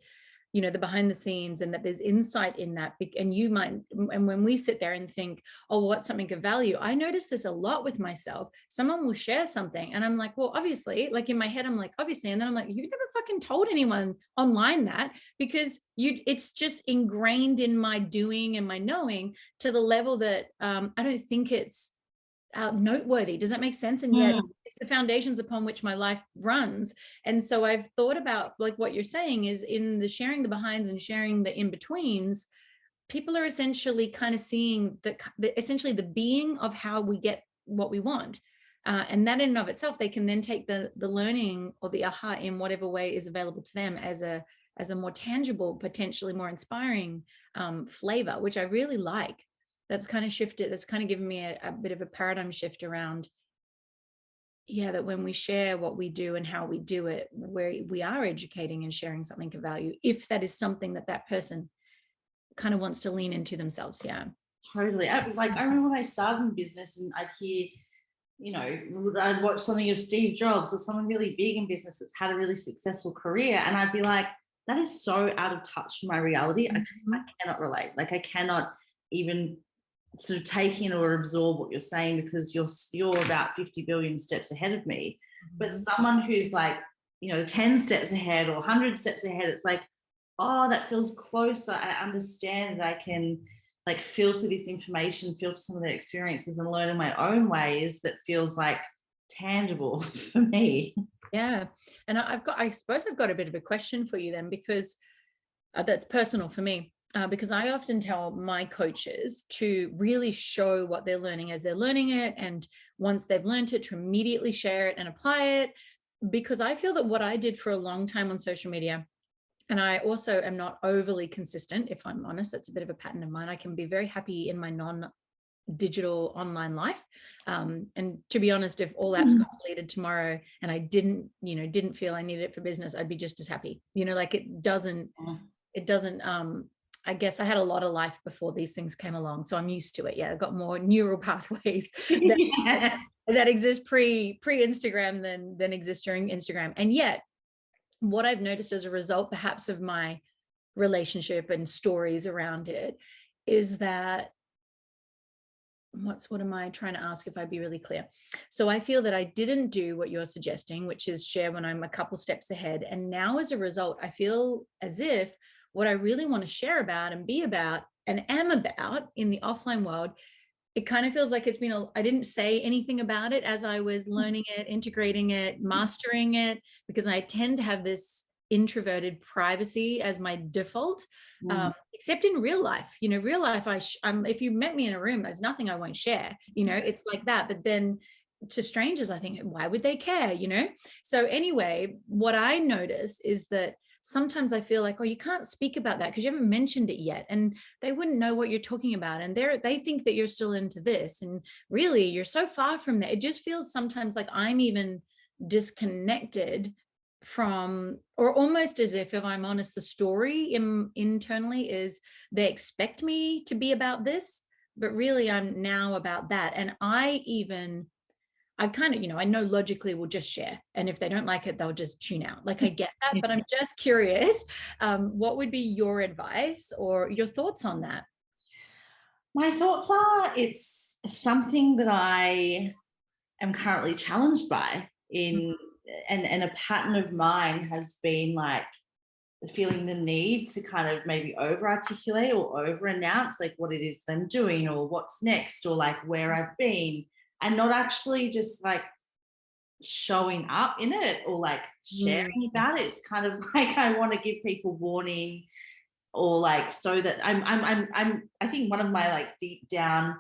the behind the scenes, and that there's insight in that. And when we sit there and think, oh, what's something of value? I notice this a lot with myself. Someone will share something and I'm like, well, obviously, like in my head, I'm like, obviously. And then I'm like, you've never fucking told anyone online that, because it's just ingrained in my doing and my knowing to the level that I don't think it's noteworthy. Does that make sense? And yet it's the foundations upon which my life runs. And so I've thought about, like what you're saying is, in the sharing the behinds and sharing the in-betweens, people are essentially kind of seeing essentially the being of how we get what we want. And that in and of itself, they can then take the learning or the aha in whatever way is available to them as a more tangible, potentially more inspiring flavor, which I really like. That's kind of shifted. That's kind of given me a bit of a paradigm shift around, that when we share what we do and how we do it, where we are educating and sharing something of value, if that is something that person kind of wants to lean into themselves. Yeah, totally. I remember when I started in business and I'd hear, I'd watch something of Steve Jobs or someone really big in business that's had a really successful career, and I'd be like, that is so out of touch from my reality. I cannot relate. Like, I cannot even sort of take in or absorb what you're saying, because you're about 50 billion steps ahead of me. But someone who's like, 10 steps ahead or 100 steps ahead, it's like, oh, that feels closer. I understand that I can like filter this information, filter some of their experiences, and learn in my own ways that feels like tangible for me. Yeah. And I suppose I've got a bit of a question for you then, because that's personal for me. Because I often tell my coaches to really show what they're learning as they're learning it. And once they've learned it, to immediately share it and apply it. Because I feel that what I did for a long time on social media, and I also am not overly consistent, if I'm honest, that's a bit of a pattern of mine. I can be very happy in my non-digital online life. And to be honest, if all apps got deleted tomorrow and I didn't feel I needed it for business, I'd be just as happy. Like it doesn't, I guess I had a lot of life before these things came along, so I'm used to it. Yeah, I've got more neural pathways that exist pre-Instagram than exist during Instagram. And yet, what I've noticed as a result, perhaps, of my relationship and stories around it, is that what am I trying to ask, if I'd be really clear? So I feel that I didn't do what you're suggesting, which is share when I'm a couple steps ahead. And now as a result, I feel as if what I really want to share about and be about and am about in the offline world, it kind of feels like it's been I didn't say anything about it as I was learning it, integrating it, mastering it, because I tend to have this introverted privacy as my default, except in real life. Real life, if you met me in a room, there's nothing I won't share. It's like that. But then to strangers, I think, why would they care? So anyway, what I notice is that sometimes I feel like, oh, you can't speak about that because you haven't mentioned it yet, and they wouldn't know what you're talking about, and they think that you're still into this, and really you're so far from that. It just feels sometimes like I'm even disconnected from, or almost as if I'm honest, the story internally is they expect me to be about this, but really I'm now about that. And I kind of, I know logically will just share. And if they don't like it, they'll just tune out. Like, I get that, but I'm just curious, what would be your advice or your thoughts on that? My thoughts are, it's something that I am currently challenged by and a pattern of mine has been like feeling the need to kind of maybe over articulate or over announce like what it is that I'm doing or what's next or like where I've been, and not actually just like showing up in it or like sharing about it. It's kind of like I want to give people warning, or like, so that I think one of my like deep down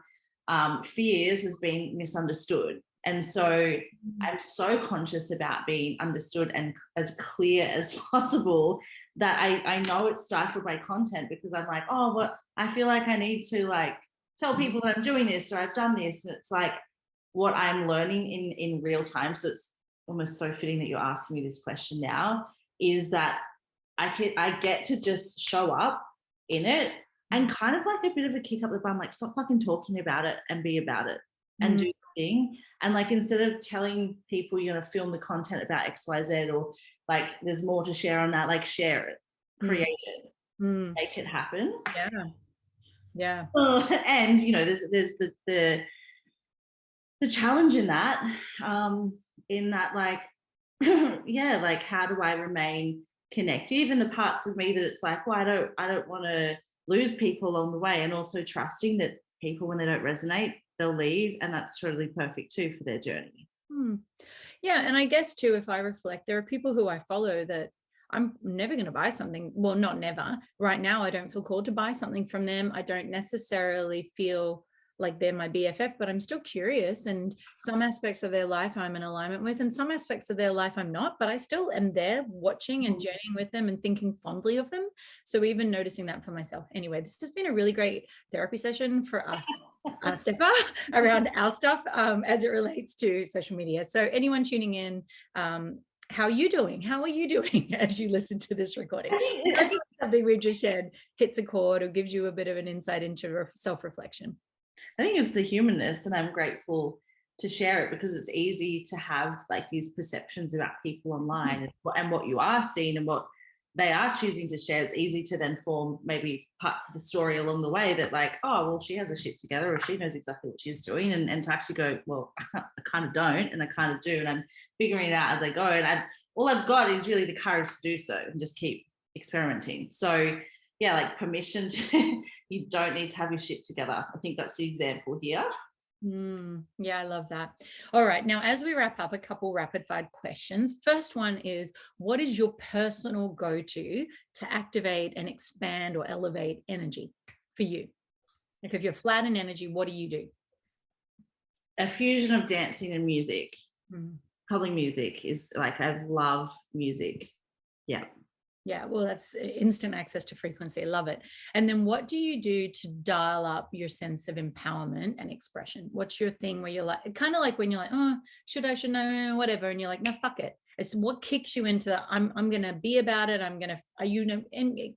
fears has been misunderstood. And so I'm so conscious about being understood and as clear as possible that I know it's stifled by content, because I'm like, oh, well, I feel like I need to like tell people that I'm doing this or I've done this. And it's like what I'm learning in real time. So it's almost so fitting that you're asking me this question now, is that I get to just show up in it and kind of like a bit of a kick up the bum, like stop fucking talking about it and be about it and do the thing. And like, instead of telling people you're going to film the content about XYZ or like there's more to share on that, like share it, create it, make it happen. Yeah. And there's the challenge in that like yeah, like how do I remain connective, and the parts of me that it's like, well, I don't want to lose people along the way, and also trusting that people, when they don't resonate, they'll leave, and that's totally perfect too for their journey. Yeah, and I guess too, if I reflect, there are people who I follow that I'm never going to buy something. Well, not never. Right now, I don't feel called to buy something from them. I don't necessarily feel like they're my BFF, but I'm still curious. And some aspects of their life I'm in alignment with, and some aspects of their life I'm not, but I still am there watching and journeying with them and thinking fondly of them. So even noticing that for myself. Anyway, this has been a really great therapy session for us, Stepha, around our stuff as it relates to social media. So anyone tuning in, how are you doing? How are you doing as you listen to this recording? Something we've just shared hits a chord or gives you a bit of an insight into self-reflection. I think it's the humanness, and I'm grateful to share it, because it's easy to have like these perceptions about people online and what you are seeing and what they are choosing to share. It's easy to then form maybe parts of the story along the way that like, oh, well, she has her shit together, or she knows exactly what she's doing, and to actually go, well, I kind of don't, and I kind of do, and I'm figuring it out as I go, and all I've got is really the courage to do so and just keep experimenting. So yeah, like permission to, you don't need to have your shit together. I think that's the example here. Yeah, I love that. All right. Now, as we wrap up, a couple rapid fire questions. First one is, what is your personal go-to to activate and expand or elevate energy for you? Like if you're flat in energy, what do you do? A fusion of dancing and music. Probably music is like, I love music. Yeah, well, that's instant access to frequency. I love it. And then what do you do to dial up your sense of empowerment and expression? What's your thing where you're like, kind of like when you're like, oh, should I, whatever. And you're like, no, fuck it. It's what kicks you into that. I'm going to be about it. And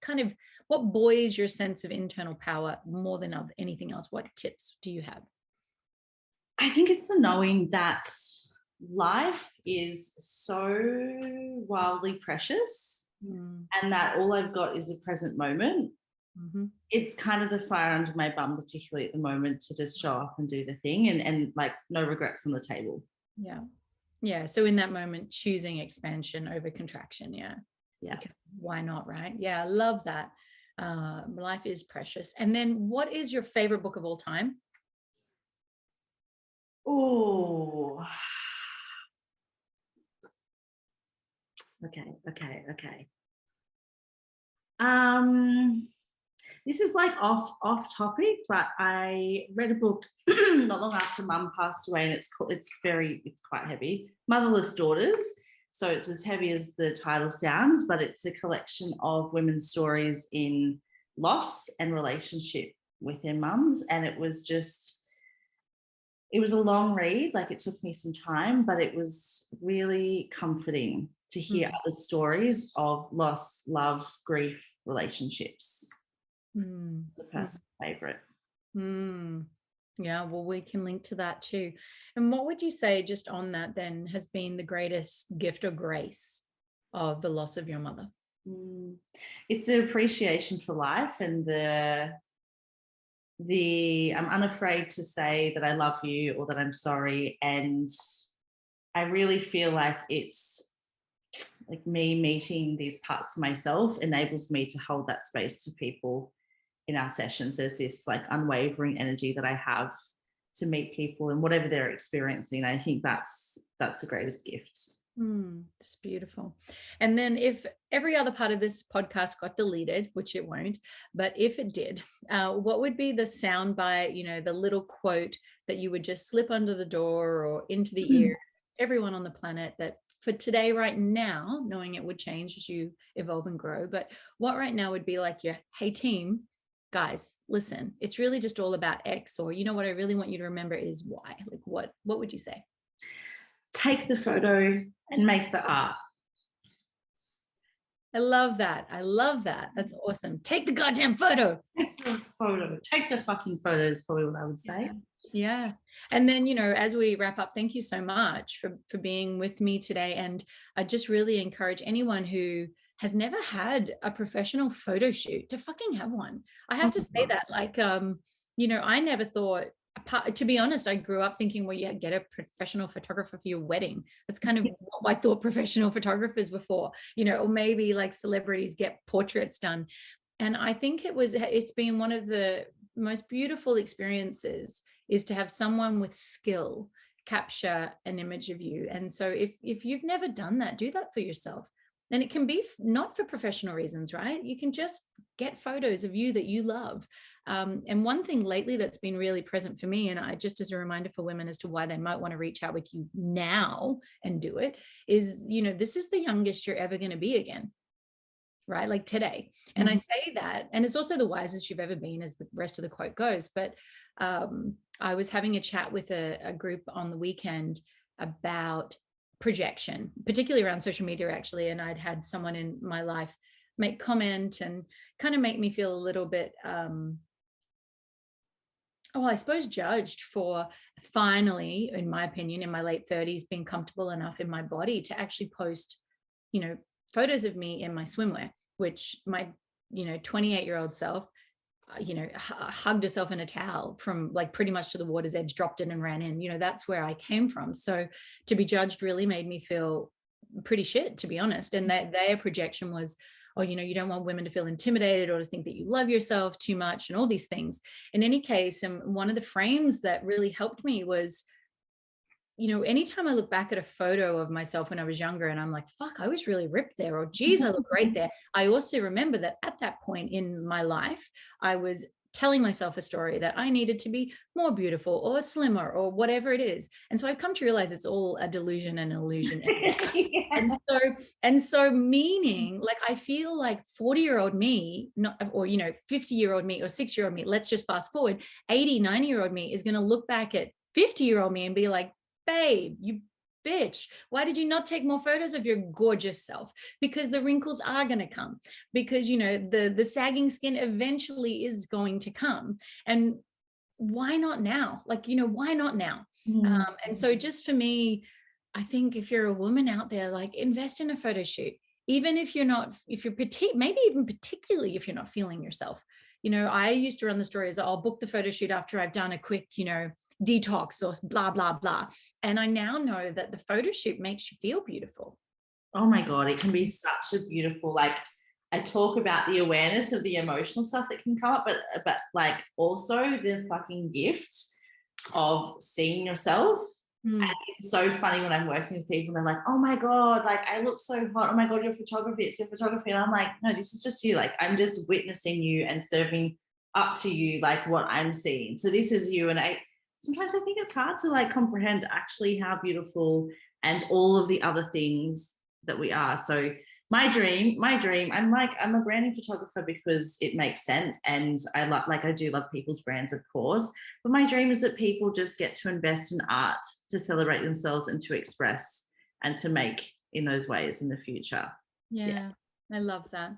kind of what buoys your sense of internal power more than anything else? What tips do you have? I think it's the knowing that life is so wildly precious. And that all I've got is the present moment. It's kind of the fire under my bum, particularly at the moment, to just show up and do the thing, and like no regrets on the table. Yeah. So in that moment, choosing expansion over contraction. Yeah. Because why not, right? Yeah, I love that. Life is precious. And then what is your favorite book of all time? Oh, okay. This is like off topic, but I read a book not long after Mum passed away, and it's quite heavy. Motherless Daughters. So it's as heavy as the title sounds, but it's a collection of women's stories in loss and relationship with their mums, and it was a long read. Like, it took me some time, but it was really comforting to hear other stories of loss, love, grief, relationships. It's a personal favorite. Yeah, well, we can link to that too. And what would you say, just on that then, has been the greatest gift or grace of the loss of your mother? It's an appreciation for life, and I'm unafraid to say that I love you or that I'm sorry. And I really feel like it's like me meeting these parts of myself enables me to hold that space for people in our sessions. There's this like unwavering energy that I have to meet people and whatever they're experiencing. I think that's the greatest gift. It's beautiful. And then if every other part of this podcast got deleted, which it won't, but if it did, what would be the sound bite, the little quote that you would just slip under the door or into the ear, everyone on the planet, that for today, right now, knowing it would change as you evolve and grow, but what right now would be like your, hey team, guys, listen, it's really just all about X, or what I really want you to remember is Y. Like, what would you say? Take the photo and make the art. I love that. That's awesome. Take the goddamn photo. Take the fucking photo is probably what I would say. Yeah. And then, as we wrap up, thank you so much for being with me today. And I just really encourage anyone who has never had a professional photo shoot to fucking have one. I have to say that, like, I never thought, to be honest, I grew up thinking, well, yeah, get a professional photographer for your wedding. That's kind of what I thought professional photographers were for, or maybe like celebrities get portraits done. And I think it's been one of the most beautiful experiences is to have someone with skill capture an image of you. And so if you've never done that, do that for yourself. And it can be not for professional reasons, right? You can just get photos of you that you love. And one thing lately that's been really present for me, and I just as a reminder for women as to why they might want to reach out with you now and do it, is, this is the youngest you're ever going to be again, right? Like today. And I say that, and it's also the wisest you've ever been, as the rest of the quote goes. But I was having a chat with a group on the weekend about projection, particularly around social media, actually. And I'd had someone in my life make comment and kind of make me feel a little bit, I suppose, judged for finally, in my opinion, in my late 30s, being comfortable enough in my body to actually post, photos of me in my swimwear, which my, 28-year-old self, hugged herself in a towel from like pretty much to the water's edge, dropped in and ran in. That's where I came from. So to be judged really made me feel pretty shit, to be honest. And that their projection was, you don't want women to feel intimidated or to think that you love yourself too much and all these things. In any case, one of the frames that really helped me was, anytime I look back at a photo of myself when I was younger and I'm like, fuck, I was really ripped there, or geez, I look great there. I also remember that at that point in my life, I was telling myself a story that I needed to be more beautiful or slimmer or whatever it is. And so I've come to realize it's all a delusion and illusion. Yeah. And so meaning, like, I feel like 40-year-old me, or 50-year-old me or 6-year-old me, let's just fast forward, 80, 90-year-old me is going to look back at 50-year-old me and be like, babe, you bitch, why did you not take more photos of your gorgeous self? Because the wrinkles are going to come, because the sagging skin eventually is going to come. And why not now? Like, why not now? And so just for me, I think if you're a woman out there, like, invest in a photo shoot, even if you're petite, maybe even particularly if you're not feeling yourself. I used to run the story as, I'll book the photo shoot after I've done a quick, detox or blah, blah, blah. And I now know that the photo shoot makes you feel beautiful. Oh my God, it can be such a beautiful, like, I talk about the awareness of the emotional stuff that can come up, but like also the fucking gift of seeing yourself Mm. It's so funny when I'm working with people and they're like, oh my God, like I look so hot. Oh my God, your photography, it's your photography. And I'm like, no, this is just you. Like I'm just witnessing you and serving up to you like what I'm seeing. So this is you. And sometimes I think it's hard to like comprehend actually how beautiful and all of the other things that we are. So my dream, I'm a branding photographer because it makes sense. And I do love people's brands, of course. But my dream is that people just get to invest in art to celebrate themselves and to express and to make in those ways in the future. Yeah. I love that.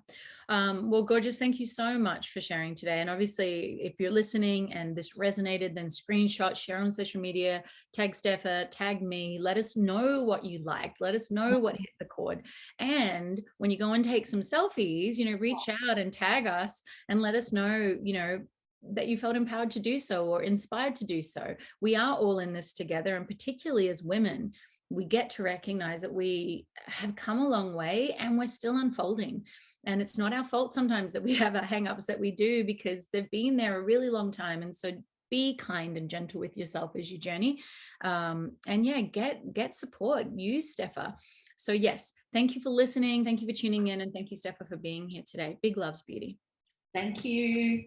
Well, gorgeous. Thank you so much for sharing today. And obviously, if you're listening and this resonated, then screenshot, share on social media, tag Stepha, tag me. Let us know what you liked. Let us know what hit the chord. And when you go and take some selfies, reach out and tag us and let us know, that you felt empowered to do so or inspired to do so. We are all in this together, and particularly as women, we get to recognize that we have come a long way and we're still unfolding. And it's not our fault sometimes that we have our hangups that we do, because they've been there a really long time. And so be kind and gentle with yourself as you journey. Get support. Use Stepha. So yes, thank you for listening. Thank you for tuning in. And thank you, Stepha, for being here today. Big loves, beauty. Thank you.